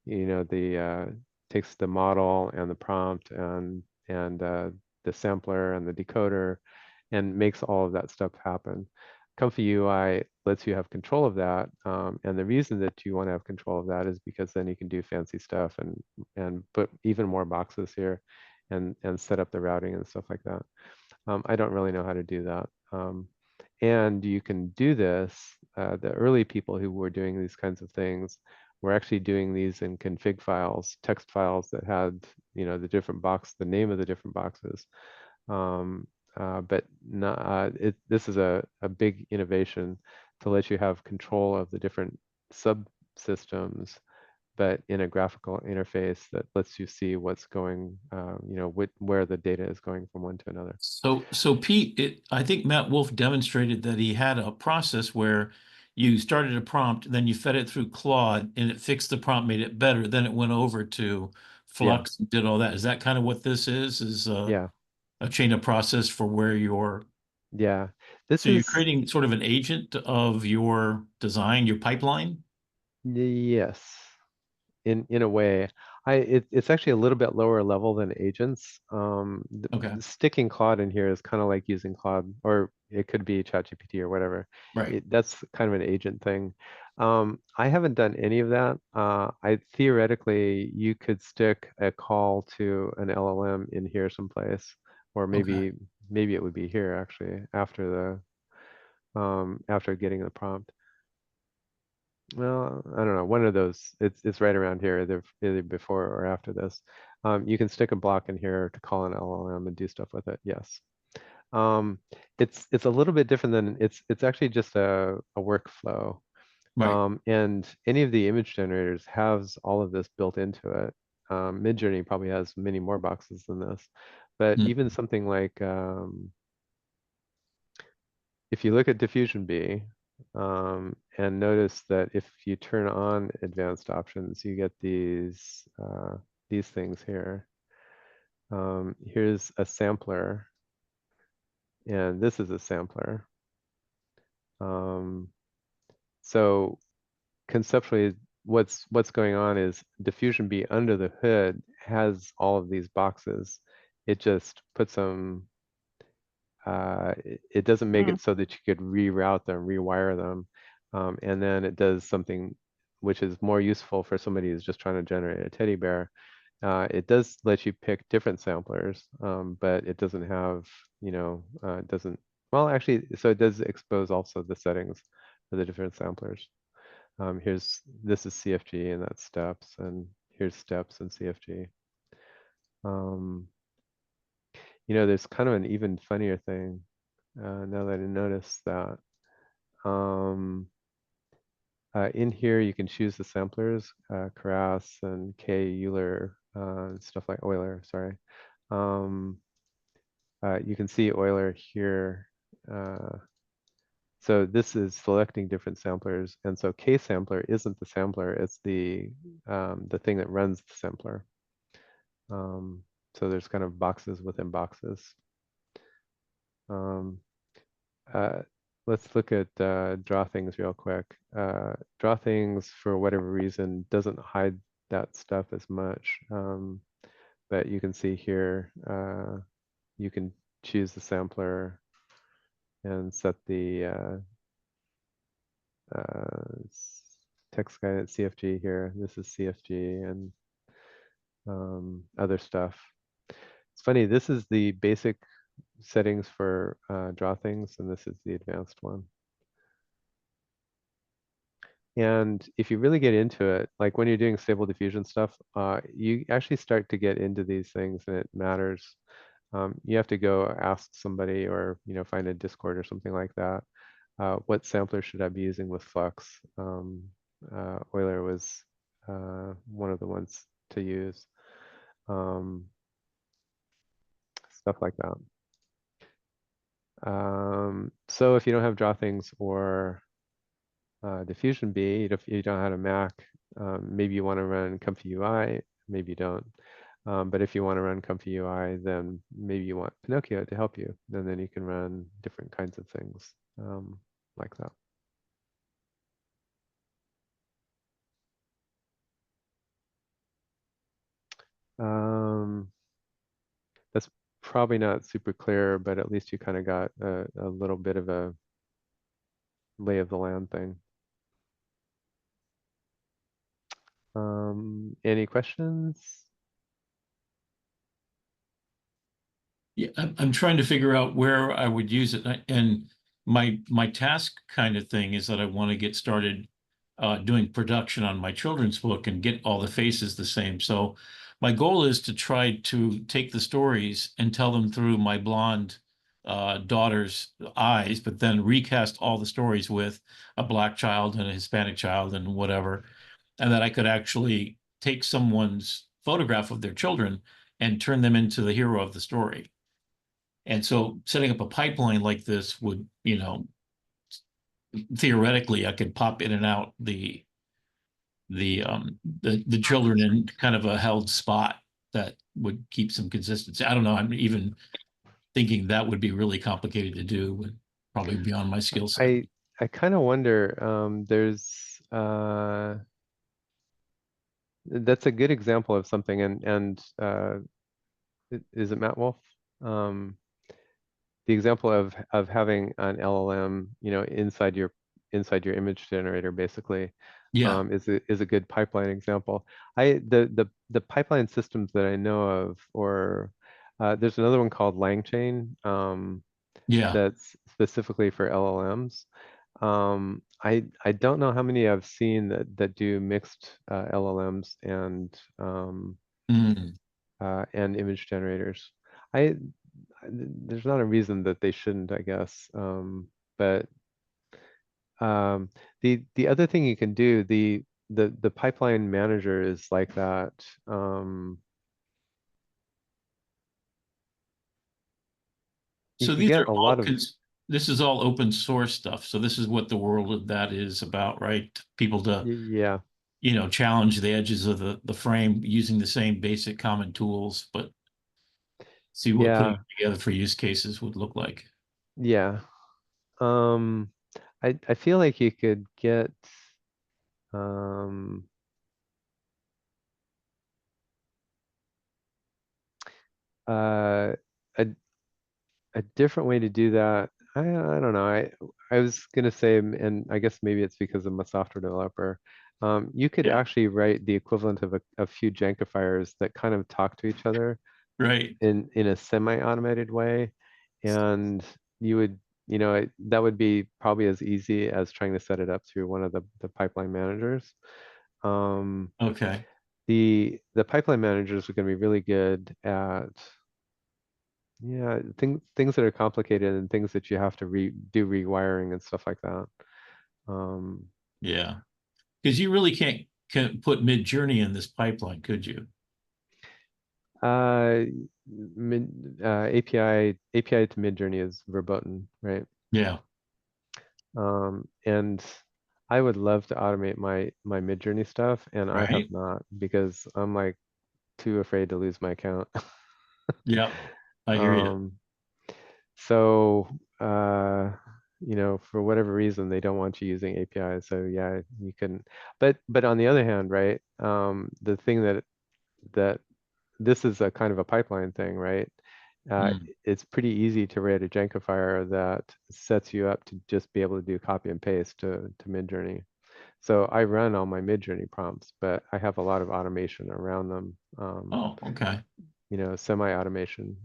takes the model and the prompt and the sampler and the decoder and makes all of that stuff happen. Comfy UI lets you have control of that, and the reason that you want to have control of that is because then you can do fancy stuff and put even more boxes here and set up the routing and stuff like that. I don't really know how to do that. And you can do this, the early people who were doing these kinds of things were actually doing these in config files, text files that had, the different box, the name of the different boxes. But this is a big innovation to let you have control of the different subsystems, but in a graphical interface that lets you see what's going, where the data is going from one to another. So Pete, I think Matt Wolf demonstrated that he had a process where you started a prompt, then you fed it through Claude, and it fixed the prompt, made it better. Then it went over to Flux, and did all that. Is that kind of what this is? Yeah. a chain of process for where you're, Yeah, this so you're is creating sort of an agent of your design, your pipeline? yes, in a way. It's actually a little bit lower level than agents. Okay, Sticking Claude in here is kind of like using Claude, or it could be ChatGPT or whatever. right. That's kind of an agent thing. I haven't done any of that. I theoretically you could stick a call to an LLM in here someplace, or Okay. maybe it would be here actually after getting the prompt. Well, I don't know. One of those. It's right around here, either before or after this. You can stick a block in here to call an LLM and do stuff with it. Yes. Um, it's a little bit different than it's actually just a workflow. Right. And any of the image generators has all of this built into it. Midjourney probably has many more boxes than this, but Mm. even something like if you look at Diffusion B and notice that if you turn on advanced options, you get these things here. Here's a sampler, and this is a sampler. So conceptually, what's going on is Diffusion B under the hood has all of these boxes. It just puts them. It doesn't make it so that you could reroute them, rewire them, and then it does something which is more useful for somebody who's just trying to generate a teddy bear. It does let you pick different samplers, but it doesn't have, it doesn't. Well, actually, so it does expose also the settings for the different samplers. This is CFG and that's steps, and here's steps and CFG. There's kind of an even funnier thing now that I notice that. In here, you can choose the samplers, Keras and K. Euler, stuff like Euler, sorry. You can see Euler here. So this is selecting different samplers. And so K sampler isn't the sampler, it's the thing that runs the sampler. So there's kind of boxes within boxes. Let's look at draw things real quick. Draw things, for whatever reason, doesn't hide that stuff as much. But you can see here, you can choose the sampler and set the text guided CFG here. This is CFG and other stuff. It's funny, this is the basic settings for draw things, and this is the advanced one. And if you really get into it, like when you're doing Stable Diffusion stuff, you actually start to get into these things, and it matters. You have to go ask somebody, or find a Discord or something like that. What sampler should I be using with Flux? Euler was one of the ones to use. Stuff like that. So if you don't have Draw Things or Diffusion B, if you don't have a Mac, maybe you want to run Comfy UI, maybe you don't. But if you want to run Comfy UI, then maybe you want Pinocchio to help you, and then you can run different kinds of things like that. That's probably not super clear, but at least you kind of got a little bit of a lay of the land thing. Any questions? Yeah, I'm trying to figure out where I would use it. And my task kind of thing is that I want to get started doing production on my children's book and get all the faces the same. So my goal is to try to take the stories and tell them through my blonde daughter's eyes, but then recast all the stories with a Black child and a Hispanic child and whatever. And that I could actually take someone's photograph of their children and turn them into the hero of the story. And so setting up a pipeline like this would, theoretically, I could pop in and out the children in kind of a held spot that would keep some consistency. I don't know. I'm even thinking that would be really complicated to do and probably beyond my skill set. I kind of wonder, that's a good example of something, and is it Matt Wolf? Um, the example of having an LLM, inside your image generator, basically, Yeah, is a good pipeline example. The pipeline systems that I know of, or there's another one called LangChain, yeah. that's specifically for LLMs. I don't know how many I've seen that do mixed LLMs Mm. and image generators. I there's not a reason that they shouldn't, I guess. But um, the other thing you can do, the pipeline manager is like that. You So could these get are a all lot of, this is all open source stuff. So this is what the world of that is about, right? People to, yeah, challenge the edges of the frame using the same basic common tools, but see what putting yeah, it together for use cases would look like. yeah. Um, I feel like you could get um uh a a different way to do that. I don't know. I was gonna say, and I guess maybe it's because I'm a software developer. You could Yeah. actually write the equivalent of a few Jenkifiers that kind of talk to each other Right. in a semi-automated way, and you would, that would be probably as easy as trying to set it up through one of the pipeline managers. Um, Okay. the pipeline managers are going to be really good at, yeah, things that are complicated and things that you have to do rewiring and stuff like that. Um, Yeah. Because you really can't put Mid-Journey in this pipeline, could you? uh, API to Midjourney is verboten, right? Yeah. And I would love to automate my Midjourney stuff, and I have Right. not because I'm like too afraid to lose my account. Yeah. I hear you. Um, so for whatever reason, they don't want you using APIs. So yeah, you couldn't. But on the other hand, right? The thing that this is a kind of a pipeline thing, right? Mm. It's pretty easy to write a Jenkifier that sets you up to just be able to do copy and paste to Midjourney. So I run all my Midjourney prompts, but I have a lot of automation around them, Oh, okay. semi-automation.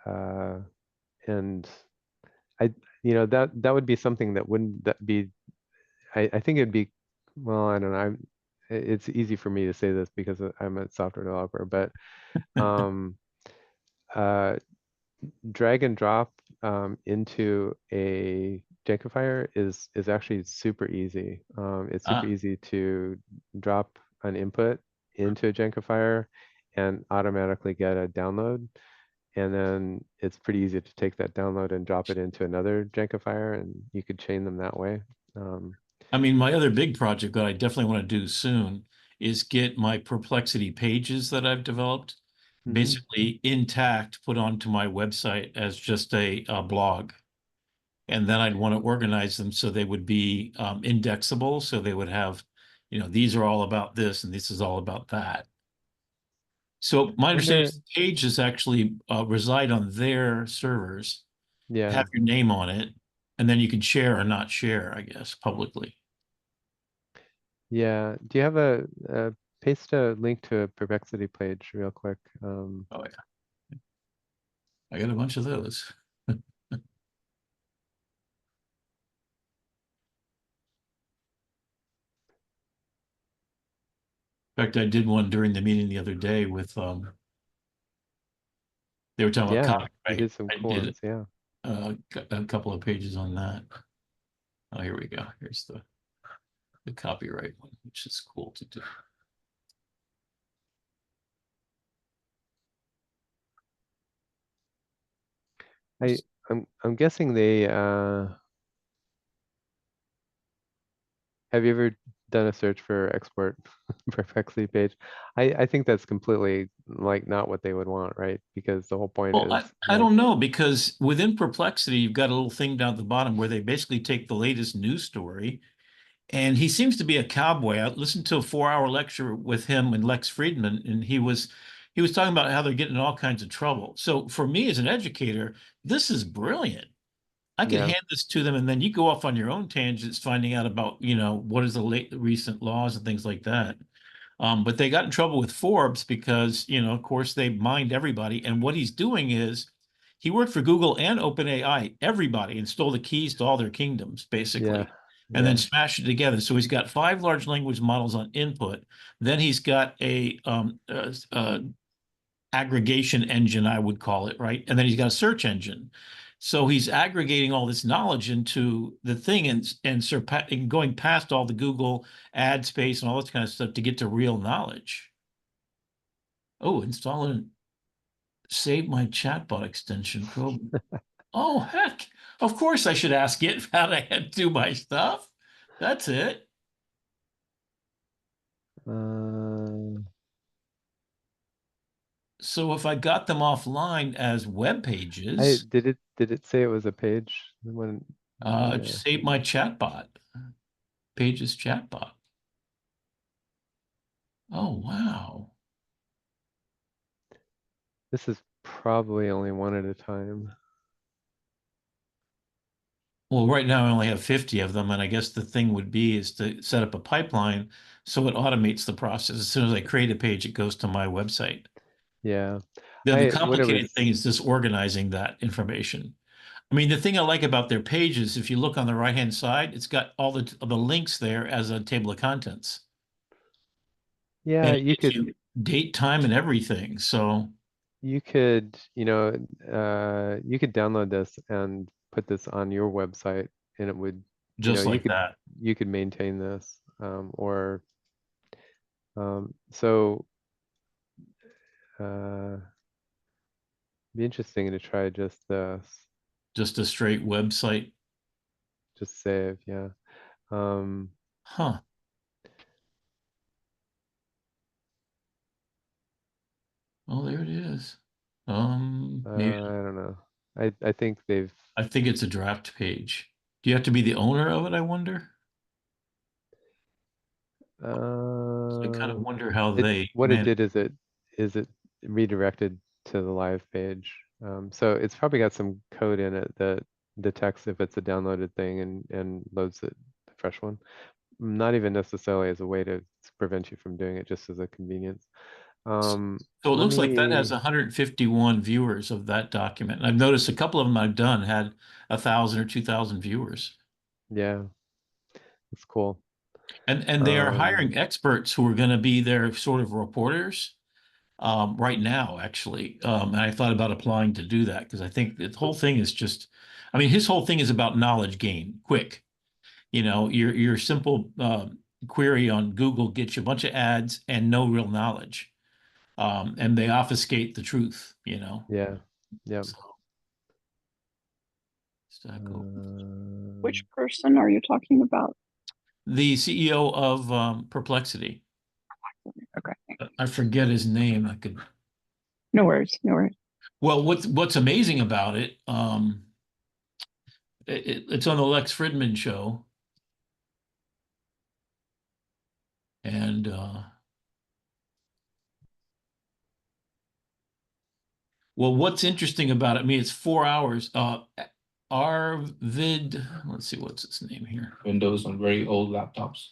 Uh, and that would be something that wouldn't that be, I think it'd be, well, I don't know. It's easy for me to say this because I'm a software developer, but um, uh, drag and drop into a Jenkifier is actually super easy. It's super Ah, easy to drop an input into a Jenkifier and automatically get a download. And then it's pretty easy to take that download and drop it into another Jenkifier, and you could chain them that way. Um, I mean, my other big project that I definitely want to do soon is get my Perplexity pages that I've developed mhm. basically intact, put onto my website as just a blog. And then I'd want to organize them so they would be indexable. So they would have, these are all about this and this is all about that. So my understanding Wonder, is the pages actually reside on their servers, yeah, have your name on it, and then you can share or not share, I guess, publicly. yeah. Do you have paste a link to a Perplexity page real quick? Oh yeah, I got a bunch of those. In fact, I did one during the meeting the other day with they were talking about Yeah, you copyright. did some I cool did ones. Yeah. a couple of pages on that. Oh, here we go. Here's the copyright one, which is cool to do. I I'm guessing they have you ever done a search for export Perplexity page, I think that's completely like not what they would want, right? Because the whole point Well, is I like, don't know, because within Perplexity, you've got a little thing down at the bottom where they basically take the latest news story. And he seems to be a cowboy. I listened to a 4-hour lecture with him and Lex Friedman, and he was talking about how they're getting in all kinds of trouble. So for me as an educator, this is brilliant. I could yeah, hand this to them, and then you go off on your own tangents, finding out about, what is the recent laws and things like that. But they got in trouble with Forbes because, of course, they mined everybody. And what he's doing is he worked for Google and OpenAI, everybody, and stole the keys to all their kingdoms, basically, yeah, and then yeah, smashed it together. So he's got 5 large language models on input. Then he's got a aggregation engine, I would call it, right? And then he's got a search engine. So he's aggregating all this knowledge into the thing and going past all the Google ad space and all this kind of stuff to get to real knowledge. Oh, install and save my chatbot extension, Chrome. Oh, heck. Of course I should ask it how to do my stuff. That's it. So if I got them offline as web pages, did it say it was a page when? Yeah. save my chatbot. Pages chatbot. Oh, wow. This is probably only one at a time. Well, right now I only have 50 of them, and I guess the thing would be is to set up a pipeline so it automates the process. As soon as I create a page, it goes to my website. Yeah. The What it complicated was, thing is just organizing that information. I mean, the thing I like about their pages, if you look on the right-hand side, it's got all the links there as a table of contents. yeah, And it you gives could, you date, time, and everything. So you could, you could download this and put this on your website, and it would, just like that. you could maintain this, or, so, be interesting to try just this, Just a straight website. just save, yeah. Huh. Oh, there it is. Maybe I don't know. I think they've, I think it's a draft page. Do you have to be the owner of it, I wonder? So I kind of wonder how they what it manage. did is it redirected to the live page. So it's probably got some code in it that detects if it's a downloaded thing and loads it, the fresh one. Not even necessarily as a way to prevent you from doing it, just as a convenience. So it Let looks like that has me, 151 viewers of that document. And I've noticed a couple of them I've done had 1,000 or 2,000 viewers. yeah, it's cool. And they are hiring experts who are going to be their sort of reporters right now, actually. And I thought about applying to do that because I think the whole thing is just, I mean, his whole thing is about knowledge gain, quick. Your simple query on Google gets you a bunch of ads and no real knowledge. And they obfuscate the truth, Yeah, yeah. So, Stack Which person are you talking about? the CEO of Perplexity. Okay, I forget his name. I could. no worries, no worries. Well, what's amazing about it, it's on the Lex Fridman show, and well, what's interesting about it? I mean, it's 4 hours. Arvid, let's see, what's his name here? Windows on very old laptops.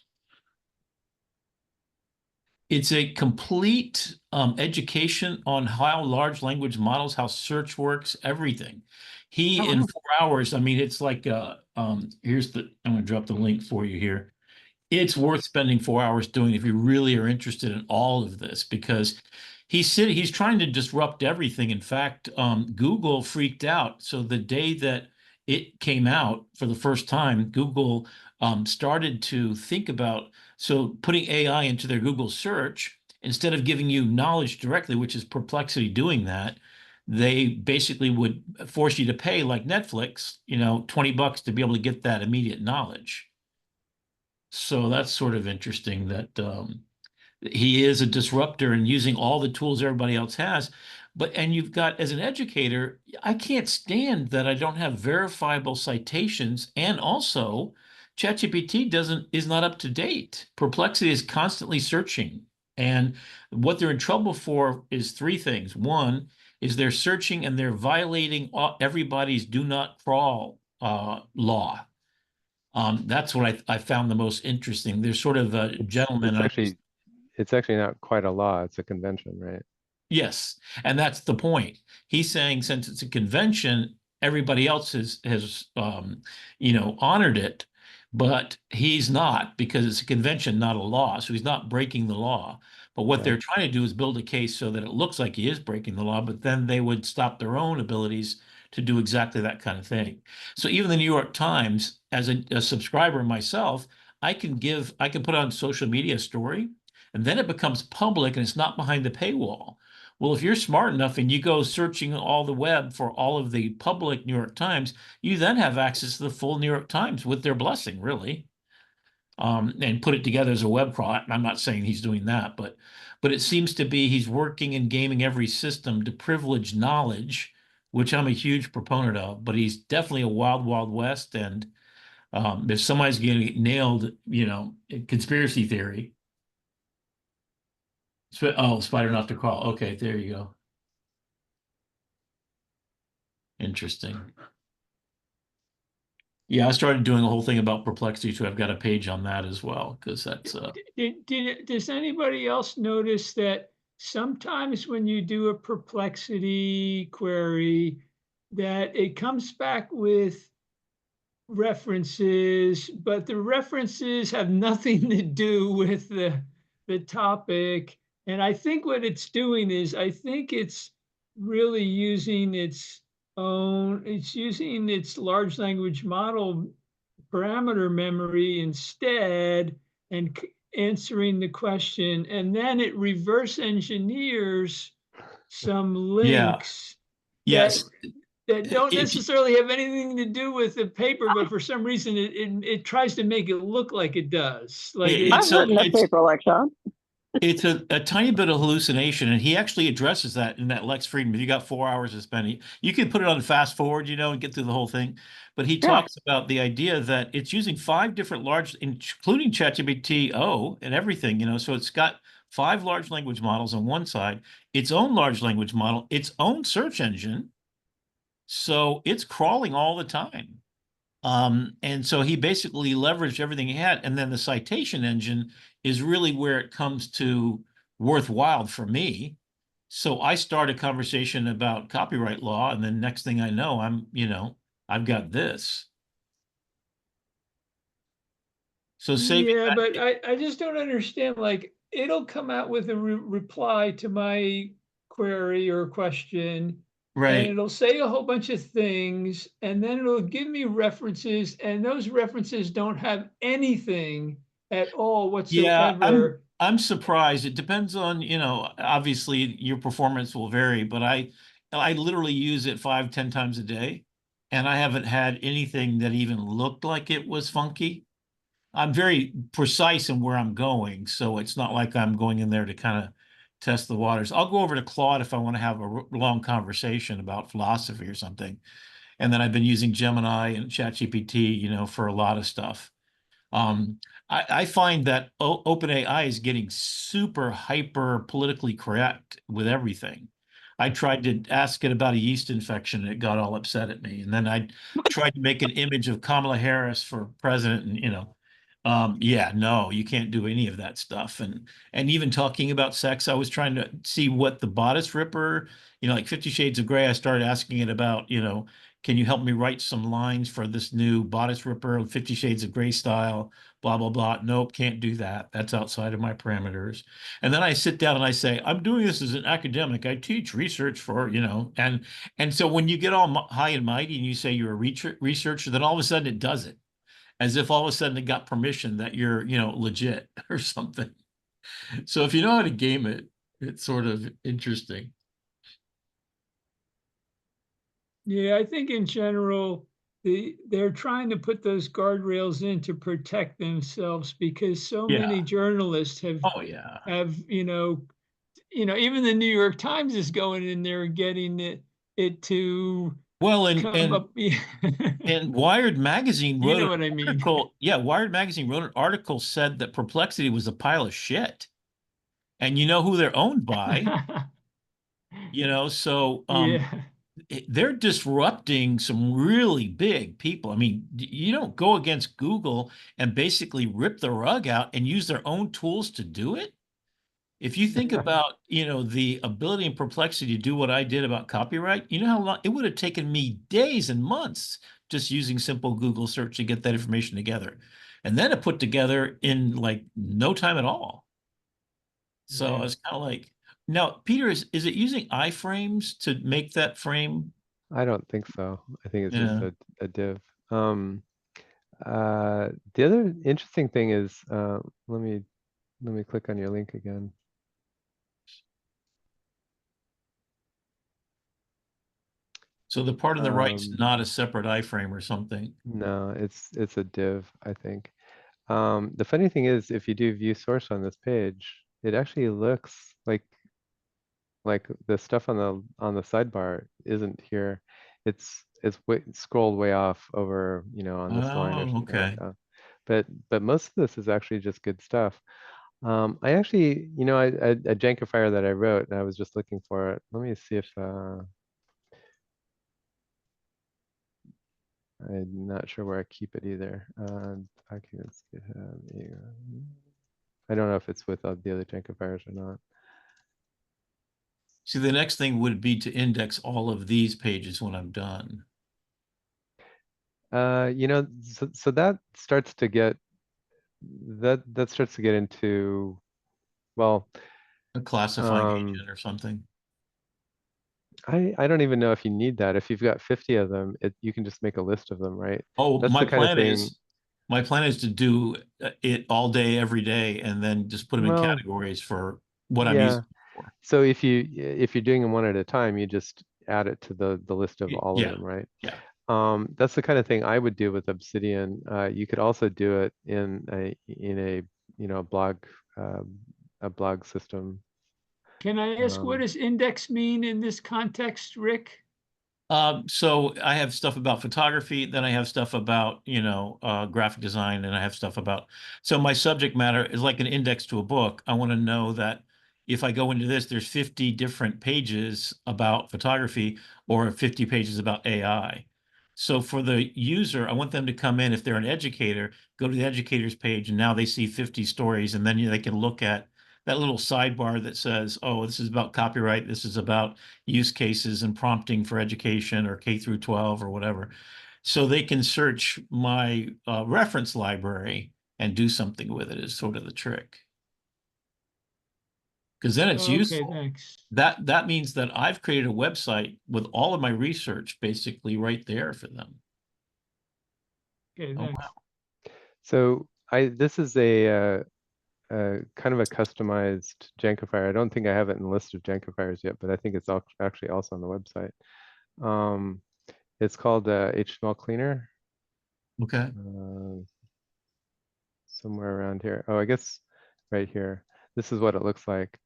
It's a complete education on how large language models, how search works, everything. He in 4 hours, I mean, it's like here's I'm gonna drop the link for you here. It's worth spending 4 hours doing if you really are interested in all of this, because he's trying to disrupt everything. In fact, Google freaked out. So the day that it came out for the first time, Google started to think about putting AI into their Google search, instead of giving you knowledge directly, which is Perplexity doing that, they basically would force you to pay, like Netflix, $20 to be able to get that immediate knowledge. So that's sort of interesting that he is a disruptor and using all the tools everybody else has. And you've got, as an educator, I can't stand that I don't have verifiable citations. And also, ChatGPT is not up to date. Perplexity is constantly searching. And what they're in trouble for is three things. One is they're searching and they're violating everybody's do not crawl law. That's what I found the most interesting. There's sort of a gentleman. It's actually not quite a law, it's a convention, right? Yes, and that's the point. He's saying since it's a convention, everybody else has honored it, but he's not, because it's a convention, not a law. So he's not breaking the law. But what they're trying to do is build a case so that it looks like he is breaking the law, but then they would stop their own abilities to do exactly that kind of thing. So even the New York Times, as a subscriber myself, I can put on social media story, and then it becomes public and it's not behind the paywall. Well, if you're smart enough and you go searching all the web for all of the public New York Times, you then have access to the full New York Times with their blessing, really, and put it together as a web crawl. I'm not saying he's doing that, but it seems to be he's working and gaming every system to privilege knowledge, which I'm a huge proponent of. But he's definitely a wild, wild west. And if somebody's going to get nailed, in conspiracy theory. Oh, spider not to crawl. Okay, there you go. Interesting. Yeah, I started doing a whole thing about Perplexity, so I've got a page on that as well, because that's Does anybody else notice that sometimes when you do a Perplexity query, that it comes back with references, but the references have nothing to do with the topic? And I think what it's doing is, I think it's really using its large language model parameter memory instead, and answering the question, and then it reverse engineers some links yes. that don't If- necessarily have anything to do with the paper, but for some reason it tries to make it look like it does. Like I've written a paper like that. It's a tiny bit of hallucination, and he actually addresses that in that Lex Friedman. If you got 4 hours to spend, you could put it on fast forward, and get through the whole thing. But he talks about the idea that it's using 5 different large, including ChatGPT-O and everything, so it's got 5 large language models on one side, its own large language model, its own search engine. So it's crawling all the time. And so he basically leveraged everything he had. And then the citation engine is really where it comes to worthwhile for me. So I start a conversation about copyright law, and then next thing I know, I've got this. So but I just don't understand. Like, it'll come out with a reply to my query or question, right. and it'll say a whole bunch of things, and then it'll give me references, and those references don't have anything at all whatsoever. I'm surprised. It depends on, obviously your performance will vary, but I literally use it 5-10 times a day, and I haven't had anything that even looked like it was funky. I'm very precise in where I'm going, so it's not like I'm going in there to kind of test the waters. I'll go over to Claude if I want to have a long conversation about philosophy or something. And then I've been using Gemini and ChatGPT, for a lot of stuff. I find that OpenAI is getting super hyper politically correct with everything. I tried to ask it about a yeast infection and it got all upset at me. And then I tried to make an image of Kamala Harris for president, and yeah, no, you can't do any of that stuff. And even talking about sex, I was trying to see what the bodice ripper, like 50 Shades of Grey, I started asking it about, can you help me write some lines for this new bodice ripper, 50 Shades of Grey style, blah, blah, blah. Nope, can't do that. That's outside of my parameters. And then I sit down and I say, I'm doing this as an academic. I teach research for, and so when you get all high and mighty and you say you're a researcher, then all of a sudden it does it. As if all of a sudden it got permission that you're, legit or something. So if you know how to game it, it's sort of interesting. Yeah, I think in general, they're trying to put those guardrails in to protect themselves because so Yeah. many journalists Oh, yeah. have, even the New York Times is going in there and getting it to Well, come up. and Wired Magazine You wrote know an what I mean. article. Yeah, Wired Magazine wrote an article said that Perplexity was a pile of shit. And you know who they're owned by, so Yeah. they're disrupting some really big people. I mean, you don't go against Google and basically rip the rug out and use their own tools to do it. If you think about, the ability and Perplexity to do what I did about copyright, you know how long it would have taken me days and months just using simple Google search to get that information together. And then it put together in like no time at all. So Yeah. it's kind of like, now, Peter, is it using iframes to make that frame? I don't think so. I think it's just Yeah. a div. The other interesting thing is, let me click on your link again. So the part on the right's Um, not a separate iframe or something. No, it's a div, I think. The funny thing is, if you do view source on this page, it actually looks like the stuff on the sidebar isn't here. It's scrolled way off over, on this line or Oh, something like okay. that. But most of this is actually just good stuff. I actually, a Jankifier that I wrote, and I was just looking for it. Let me see if I'm not sure where I keep it either. Documents, GitHub. I don't know if it's with the other Jankifiers or not. See, the next thing would be to index all of these pages when I'm done. So that starts to get into, well, A classifying agent or something. I don't even know if you need that. If you've got 50 of them, you can just make a list of them, right? Oh, That's my the kind of plan thing. is to do it all day, every day, and then just put them in Well, categories for what I'm yeah. using it for. So if you're doing them one at a time, you just add it to the list of all of Yeah, them, right? yeah. That's the kind of thing I would do with Obsidian. You could also do it in a blog a blog system. Can I ask, what Um, does index mean in this context, Rick? So I have stuff about photography, then I have stuff about, graphic design, and I have stuff about, so my subject matter is like an index to a book. I want to know that if I go into this, there's 50 different pages about photography or 50 pages about AI. So for the user, I want them to come in, if they're an educator, go to the educator's page, and now they see 50 stories, and then they can look at that little sidebar that says, oh, this is about copyright, this is about use cases and prompting for education or K through 12 or whatever. So they can search my reference library and do something with it is sort of the trick. Because then it's Okay, useful. thanks. That means that I've created a website with all of my research basically right there for them. Okay, Oh, thanks. wow. so this is a kind of a customized Jankifier. I don't think I have it in the list of Jankifiers yet, but I think it's actually also on the website. It's called HTML Cleaner. Okay. Somewhere around here. Oh, I guess right here. This is what it looks like.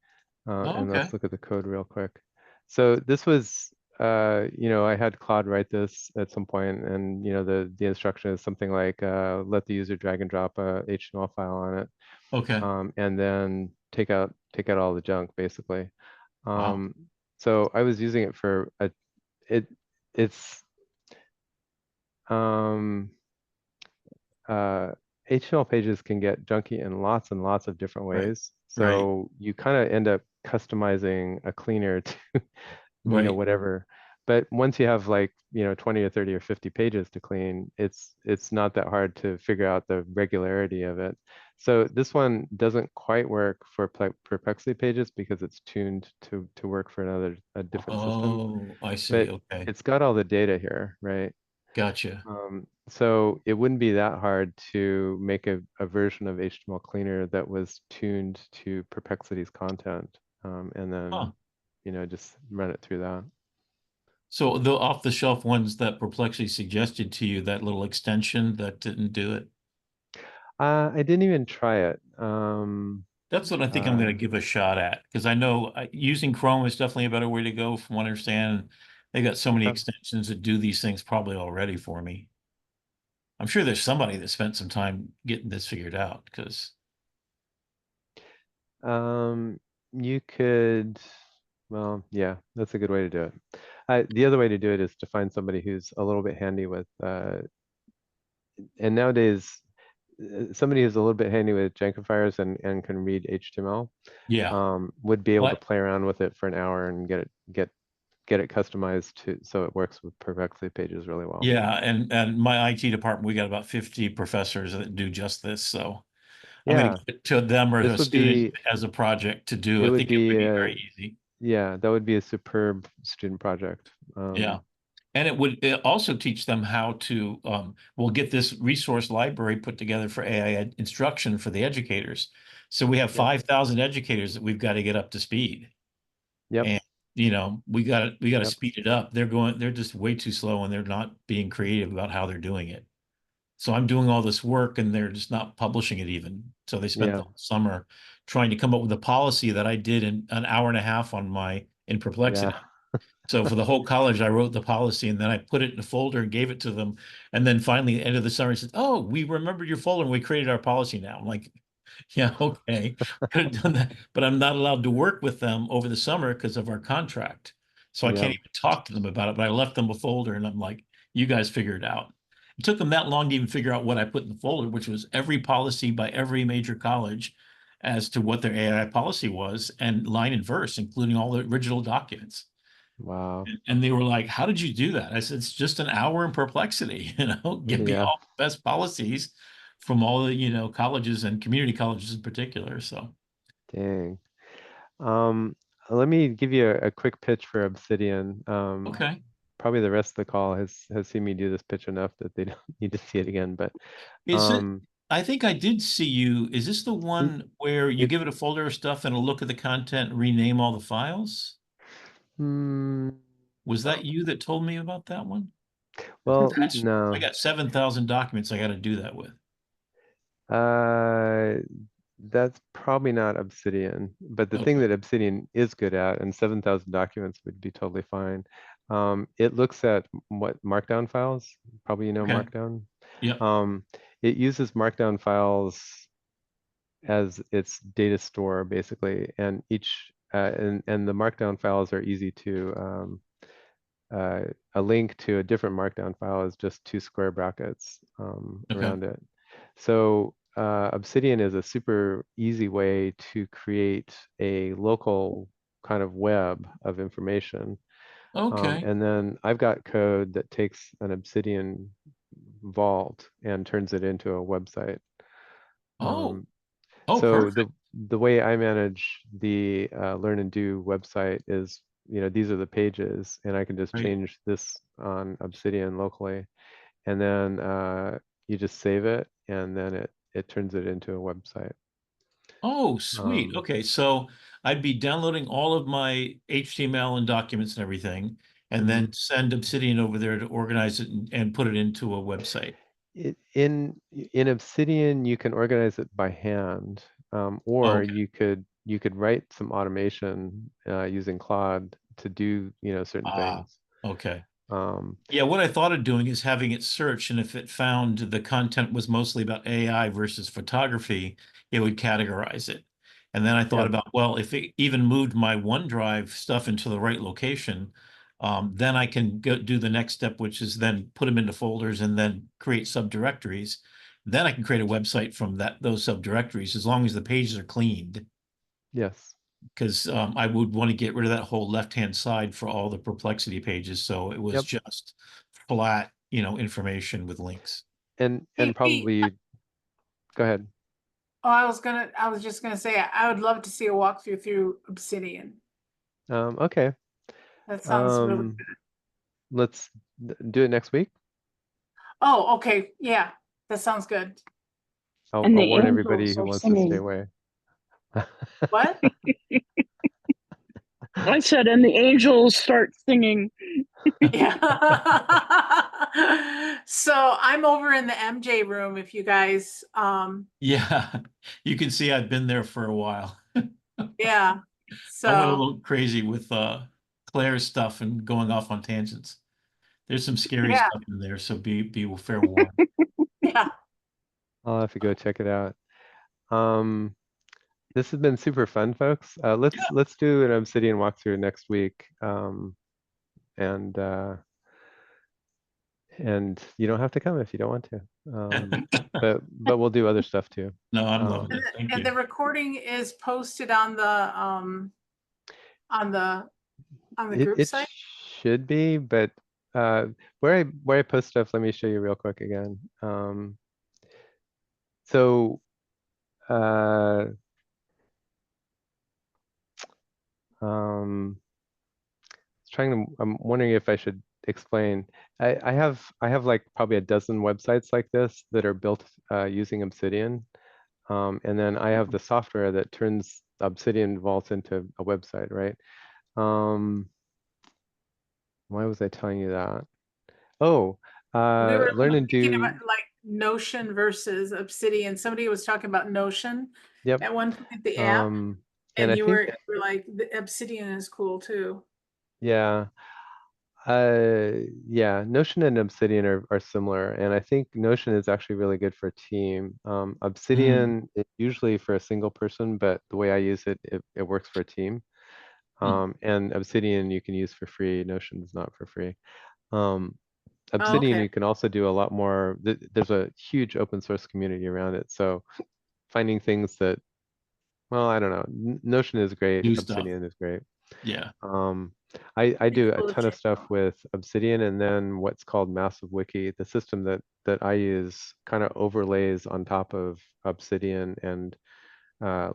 And Okay. let's look at the code real quick. So this was, I had Claude write this at some point, and the instruction is something like let the user drag and drop a HTML file on it. Okay. And then take out all the junk, basically. Wow. So I was using it for HTML pages can get junky in lots and lots of different Right. ways. So you kind of end up customizing a cleaner to, Right. whatever. But once you have 20 or 30 or 50 pages to clean, it's not that hard to figure out the regularity of it. So this one doesn't quite work for Perplexity pages because it's tuned to work for a different system. Oh, I see. But Okay. it's got all the data here, right? Gotcha. So it wouldn't be that hard to make a version of HTML Cleaner that was tuned to Perplexity's content, and then Huh. just run it through that. So the off-the-shelf ones that Perplexity suggested to you, that little extension that didn't do it. I didn't even try it. That's what I think I'm going to give a shot at, because I know using Chrome is definitely a better way to go from what I understand. They got so many Yeah. extensions that do these things probably already for me. I'm sure there's somebody that spent some time getting this figured out, because You could, well, yeah, that's a good way to do it. The other way to do it is to find somebody who's a little bit handy with, and nowadays, somebody who's a little bit handy with Jenkifiers and can read HTML, yeah. would be able to What? play around with it for an hour and get it customized to so it works with Perplexity pages really well. Yeah, and my IT department, we got about 50 professors that do just this, so I'm going Yeah, to give it to them or this a would student be as a project to do. it I would think it would be be very easy. yeah, that would be a superb student project. Yeah. And it would also teach them how to, we'll get this resource library put together for AI instruction for the educators. So we have Yep. 5,000 educators that we've got to get up to speed. Yep. And, we got to Yep. speed it up. They're just way too slow and they're not being creative about how they're doing it. So I'm doing all this work and they're just not publishing it even. So they spent Yeah. the whole summer trying to come up with a policy that I did in an hour and a half in Perplexity. Yeah. So for the whole college, I wrote the policy and then I put it in a folder and gave it to them. And then finally, at the end of the summer, he said, "Oh, we remembered your folder and we created our policy now." I'm like, yeah, okay, could have done that, but I'm not allowed to work with them over the summer because of our contract. So I Yeah. can't even talk to them about it, but I left them a folder and I'm like, you guys figure it out. It took them that long to even figure out what I put in the folder, which was every policy by every major college as to what their AI policy was and line and verse, including all the original documents. Wow. And they were like, "How did you do that?" I said, "It's just an hour in Perplexity, give me Yeah. all the best policies from all the, colleges and community colleges in particular." So, Dang. Let me give you a quick pitch for Obsidian. okay. Probably the rest of the call has seen me do this pitch enough that they don't need to see it again. But Is it, um, I think I did see you. Is this the one where you it, give it a folder of stuff and it'll look at the content and rename all the files? mm, Was that you that told me about that one? well, I no. got 7,000 documents I got to do that with. That's probably not Obsidian, but the thing Okay. that Obsidian is good at, and 7,000 documents would be totally fine. It looks at what Markdown files, probably Okay. Markdown. Yeah. It uses Markdown files as its data store basically, and and the Markdown files are easy to a link to a different Markdown file is just 2 square brackets Okay. around it. So Obsidian is a super easy way to create a local kind of web of information. Okay. And then I've got code that takes an Obsidian vault and turns it into a website. Oh, So perfect. the way I manage the Learn and Do website is, these are the pages, and I can just Right. change this on Obsidian locally, and then you just save it, and then it turns it into a website. Oh, sweet. Okay, so I'd be downloading all of my HTML and documents and everything, and then send Obsidian over there to organize it and put it into a website. In Obsidian, you can organize it by hand, or Okay. you could write some automation using Claude to do certain things. Okay. Um, Yeah, what I thought of doing is having it search, and if it found the content was mostly about AI versus photography, it would categorize it. And then I thought yeah, about, well, if it even moved my OneDrive stuff into the right location, then I can go do the next step, which is then put them into folders and then create subdirectories. Then I can create a website from those subdirectories as long as the pages are cleaned, yes. because I would want to get rid of that whole left-hand side for all the Perplexity pages. So it was Yep. just flat, information with links. And Hey, Pete. probably go ahead. Oh, I was just gonna say, I would love to see a walkthrough through Obsidian. Okay. That sounds really good. Let's do it next week. Oh, okay, yeah, that sounds good. I'll And the warn angels everybody who are wants to stay singing. away. What? I said, and the angels start singing. Yeah. So I'm over in the MJ room if you guys, Yeah, you can see I've been there for a while. yeah. I went a So, little crazy with Claire's stuff and going off on tangents. There's some scary yeah, stuff in there, so be fair warned. yeah. I'll have to go check it out. Um, this has been super fun, folks. Let's do an Obsidian walkthrough next week. And you don't have to come if you don't want to. But we'll do other stuff too. No, I'm loving Um, it. Thank And the you. recording is posted on the, on the group It site. should be, but where I post stuff, let me show you real quick again. So uh, I'm wondering if I should explain. I have like probably a dozen websites like this that are built using Obsidian. And then I have the software that turns Obsidian Vaults into a website, right? Why was I telling you that? Oh, We were Learn and thinking about Do. like Notion versus Obsidian. Somebody was talking about Notion Yep. at one point, the app, And and I you think, were like, the Obsidian is cool too. yeah, yeah, Notion and Obsidian are similar, and I think Notion is actually really good for a team. Obsidian is usually for a single person, but the way I use it, it works for a team. And Obsidian you can use for free. Notion is not for free. Um, Oh, Obsidian okay. you can also do a lot more. There's a huge open source community around it, so finding things that, well, I don't know. Notion is great. New stuff. Obsidian is great. Yeah. I Be do a cool to ton of check stuff out. with Obsidian, and then what's called Massive Wiki. The system that I use kind of overlays on top of Obsidian and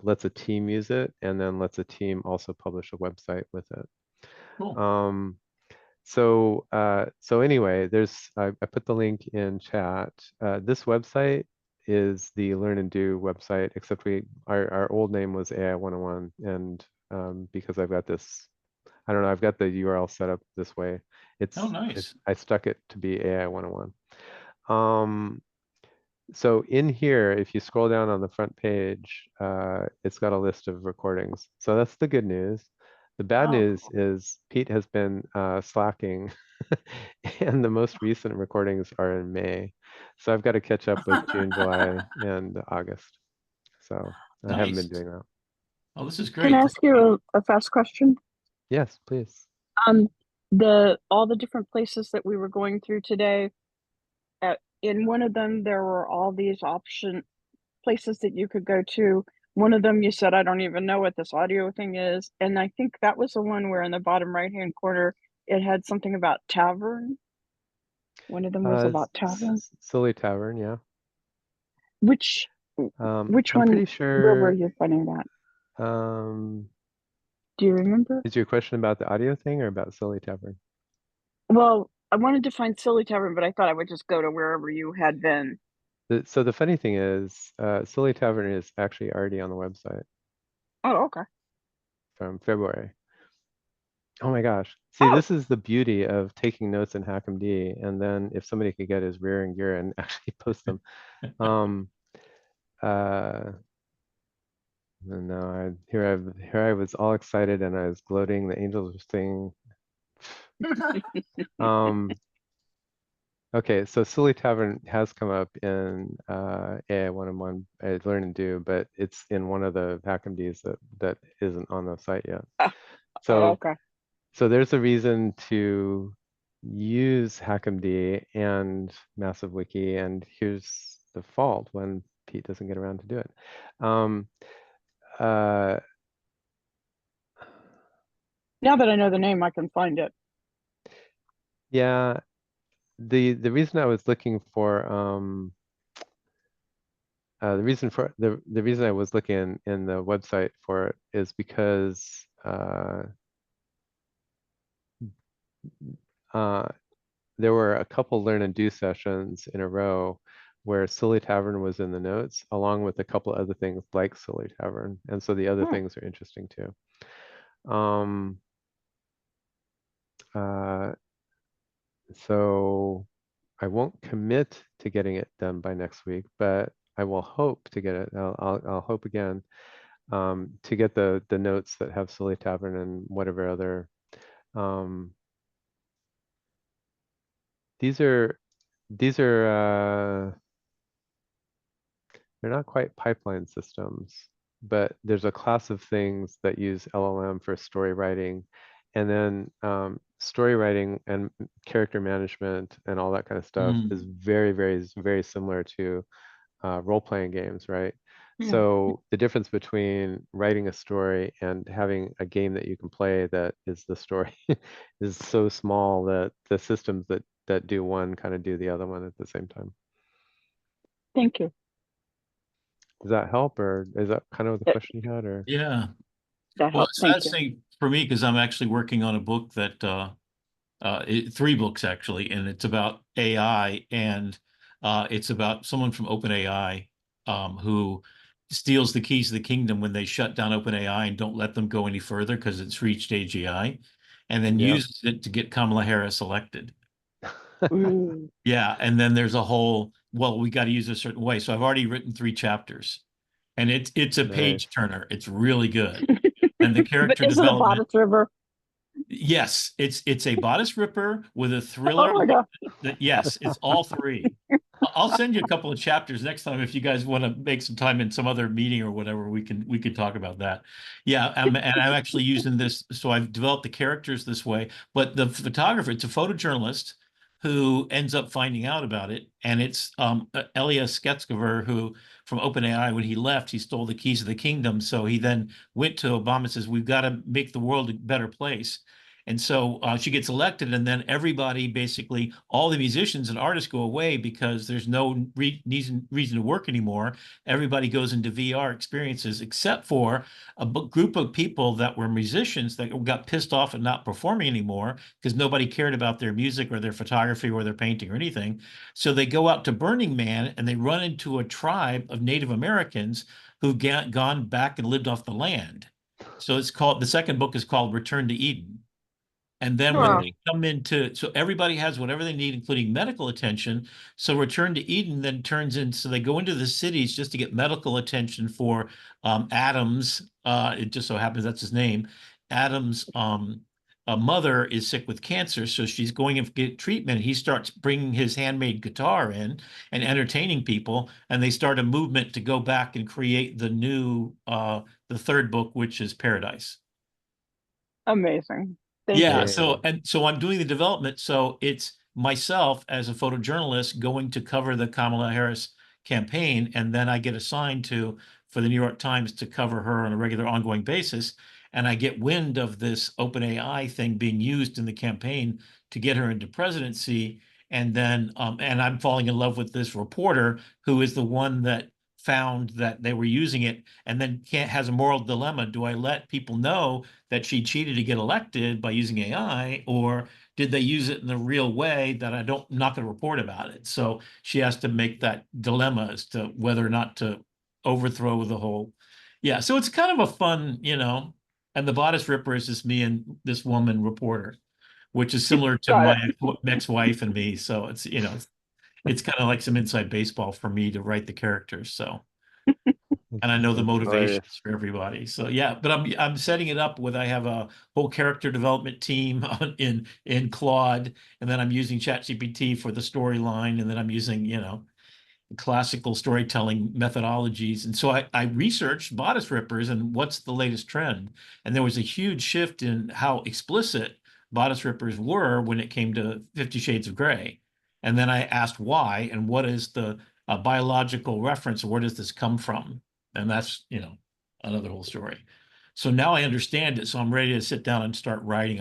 lets a team use it, and then lets a team also publish a website with it. Cool. So anyway, I put the link in chat. This website is the Learn and Do website, except our old name was AI 101, and because I've got this, I don't know, I've got the URL set up this way. Oh, nice. I stuck it to be AI 101. So in here, if you scroll down on the front page, it's got a list of recordings. So that's the good news. The bad Oh, news cool. is Pete has been slacking, and the most recent recordings are in May. So I've got to catch up with June, July, and August. So I haven't been Nice. doing that. Oh, this is Can great. I ask you a fast question? Yes, please. All the different places that we were going through today, in one of them there were all these places that you could go to. One of them you said, I don't even know what this audio thing is, and I think that was the one where in the bottom right hand corner it had something about tavern. One of them was about tavern. Silly Tavern, yeah. Which I'm one? pretty Where were sure. you finding that? Um, Do you remember? is your question about the audio thing or about Silly Tavern? Well, I wanted to find Silly Tavern, but I thought I would just go to wherever you had been. So the funny thing is, Silly Tavern is actually already on the website Oh, okay. from February. Oh my gosh. See, this is the beauty of taking notes in HackMD, and then if somebody could get his rear and gear and actually post them. And now here I was all excited and I was gloating. The angels were singing. Okay, so Silly Tavern has come up in AI 101 Learn and Do, but it's in one of the HackMDs that isn't on the site yet. Oh, So okay. so there's a reason to use HackMD and Massive Wiki, and here's the fault when Pete doesn't get around to do it. Now that I know the name, I can find it. Yeah, the reason I was looking for the reason I was looking in the website for it is because there were a couple Learn and Do sessions in a row where Silly Tavern was in the notes, along with a couple other things like Silly Tavern, and so the other things are interesting too. So I won't commit to getting it done by next week, but I will hope to get it. I'll hope again to get the notes that have Silly Tavern and whatever other. These are they're not quite pipeline systems, but there's a class of things that use LLM for story writing, and then story writing and character management and all that kind of stuff is very similar to role-playing games, right? Yeah. So the difference between writing a story and having a game that you can play that is the story is so small that the systems that do one kind of do the other one at the same time. Thank you. Does that help, or is that kind of the That- question you had, or? Yeah. That Well, helps. it's Thank you. fascinating for me because I'm actually working on a book that 3 books actually, and it's about AI, and it's about someone from OpenAI who steals the keys to the kingdom when they shut down OpenAI and don't let them go any further because it's reached AGI, and then Yeah. uses it to get Kamala Harris elected. Ooh. Yeah, and then there's a whole, well, we got to use it a certain way. So I've already written 3 chapters, and it's a page Nice. turner. It's really good. And the But character is it a development, bodice river? yes, it's a bodice ripper with a Oh thriller. my God. Yes, it's all 3. I'll send you a couple of chapters next time if you guys want to make some time in some other meeting or whatever. We can talk about that. Yeah, and I'm actually using this. So I've developed the characters this way, but the photographer, it's a photojournalist who ends up finding out about it, and it's Elias Sketskover, who from OpenAI, when he left, he stole the keys of the kingdom. So he then went to Obama and says, "We've got to make the world a better place." And so she gets elected, and then everybody, basically, all the musicians and artists go away because there's no reason to work anymore. Everybody goes into VR experiences, except for a group of people that were musicians that got pissed off at not performing anymore because nobody cared about their music or their photography or their painting or anything. So they go out to Burning Man and they run into a tribe of Native Americans who've gone back and lived off the land. So it's called, the second book is called Return to Eden. And then when Wow. they come into, so everybody has whatever they need, including medical attention. So Return to Eden then turns in, so they go into the cities just to get medical attention for Adams. It just so happens that's his name. Adams' mother is sick with cancer, so she's going to get treatment. He starts bringing his handmade guitar in and entertaining people, and they start a movement to go back and create the new, the third book, which is Paradise. Amazing. Thank Yeah, you. so I'm doing the development. So it's myself as a photojournalist going to cover the Kamala Harris campaign, and then I get assigned to for the New York Times to cover her on a regular ongoing basis. And I get wind of this OpenAI thing being used in the campaign to get her into presidency. And then and I'm falling in love with this reporter who is the one that found that they were using it, and then has a moral dilemma. Do I let people know that she cheated to get elected by using AI, or did they use it in the real way that I'm not going to report about it? So she has to make that dilemma as to whether or not to overthrow the whole. Yeah, so it's kind of a fun, and the bodice ripper is just me and this woman reporter, which is similar to Got my ex-wife and me. So it's kind of like some inside baseball for me to write the characters. So. And I know the That's hilarious. motivations for everybody. So yeah, but I'm setting it up with, I have a whole character development team in Claude, and then I'm using ChatGPT for the storyline, and then I'm using, classical storytelling methodologies. And so I researched bodice rippers and what's the latest trend. And there was a huge shift in how explicit bodice rippers were when it came to 50 Shades of Grey. And then I asked why, and what is the biological reference, where does this come from? And that's, another whole story. So now I understand it. So I'm ready to sit down and start writing.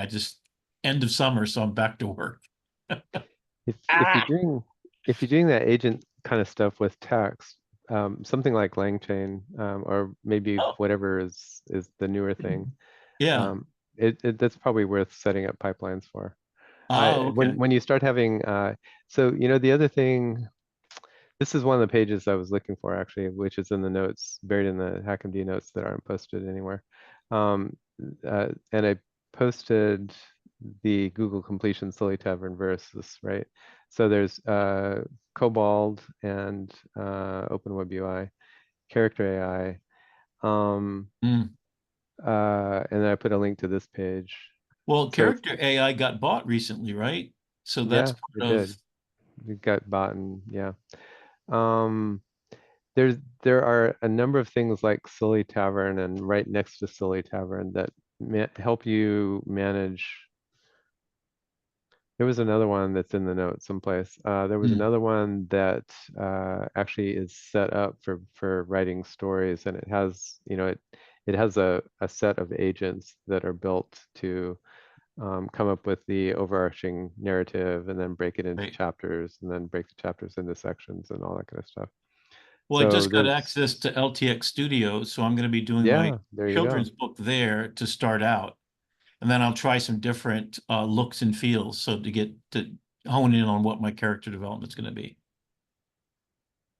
End of summer, so I'm back to work. If you're doing that agent kind of stuff with text, something like LangChain, or maybe Oh. whatever is the newer thing, Yeah. that's probably worth setting up pipelines for. Oh, okay. When you start having, so the other thing, this is one of the pages I was looking for actually, which is in the notes, buried in the HackMD notes that aren't posted anywhere. And I posted the Google completion Silly Tavern versus, right? So there's Cobalt and OpenWeb UI, Character AI. And then I put a link to this page. Well, So it's- Character AI got bought recently, right? So that's Yeah, part it of. did. It got bought and yeah. There are a number of things like Silly Tavern and right next to Silly Tavern that help you manage. There was another one that's in the notes someplace. There was Hmm. another one that actually is set up for writing stories, and it has, you know, it has a set of agents that are built to come up with the overarching narrative and then break it into Right. chapters and then break the chapters into sections and all that kind of stuff. Well, I So just got there's- access to LTX Studio, so I'm going to be doing my Yeah, there you go. children's book there to start out. And then I'll try some different looks and feels, so to get to hone in on what my character development is going to be.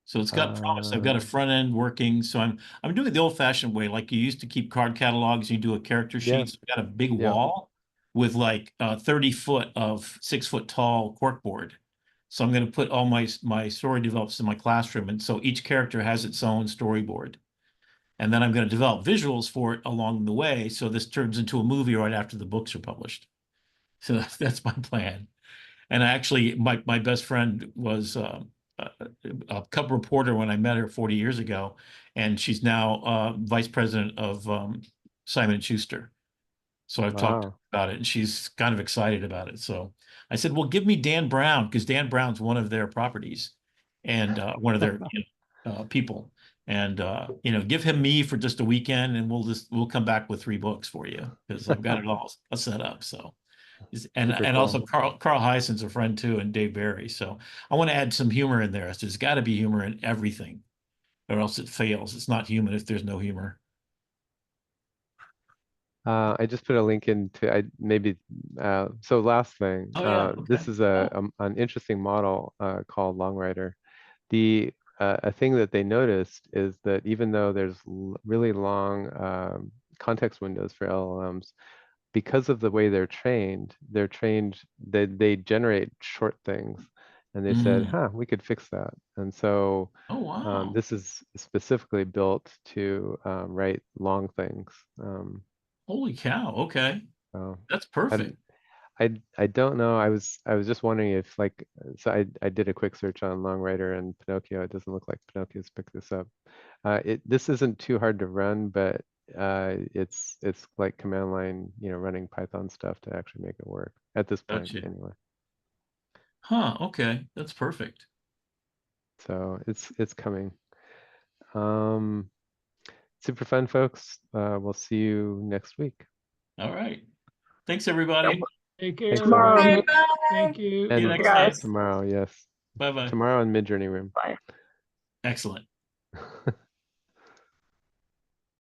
So it's got promise. I've got a front end working, so I'm doing it the old fashioned way, like you used to keep card catalogs. You do a character Yeah. sheet. So I've got a big Yeah. wall with like 30 foot of 6 foot tall corkboard. So I'm going to put all my story develops in my classroom, and so each character has its own storyboard. And then I'm going to develop visuals for it along the way, so this turns into a movie right after the books are published. So that's my plan. And actually, my best friend was a cub reporter when I met her 40 years ago, and she's now vice president of Simon & Schuster. So I've talked Wow. about it, and she's kind of excited about it. So I said, well, give me Dan Brown, because Dan Brown's one of their properties and one of their people. And give him me for just a weekend, and we'll come back with 3 books for you, because I've got it all set up. So and Super also cool. Carl Hyson's a friend too, and Dave Barry. So I want to add some humor in there. There's got to be humor in everything, or else it fails. It's not human if there's no humor. I just put a link into so last thing. Oh, yeah, This okay. is an interesting model called Longwriter. A thing that they noticed is that even though there's really long context windows for LLMs, because of the way they're trained, they generate short things. And they said, we could fix that. And so Oh, wow. this is specifically built to write long things. Holy cow. Okay. So That's perfect. I don't know. I was just wondering if so I did a quick search on Longwriter and Pinocchio. It doesn't look like Pinocchio's picked this up. This isn't too hard to run, but it's like command line, running Python stuff to actually make it work at this point Gotcha. anyway. Huh. Okay. That's perfect. So it's coming. Super fun, folks. We'll see you next week. All right. Thanks, everybody. Take care. Thanks, Tomorrow. Bye everyone. bye. Thank you. See you And next guys. time. tomorrow, yes. Bye-bye. Tomorrow in Midjourney room. Excellent.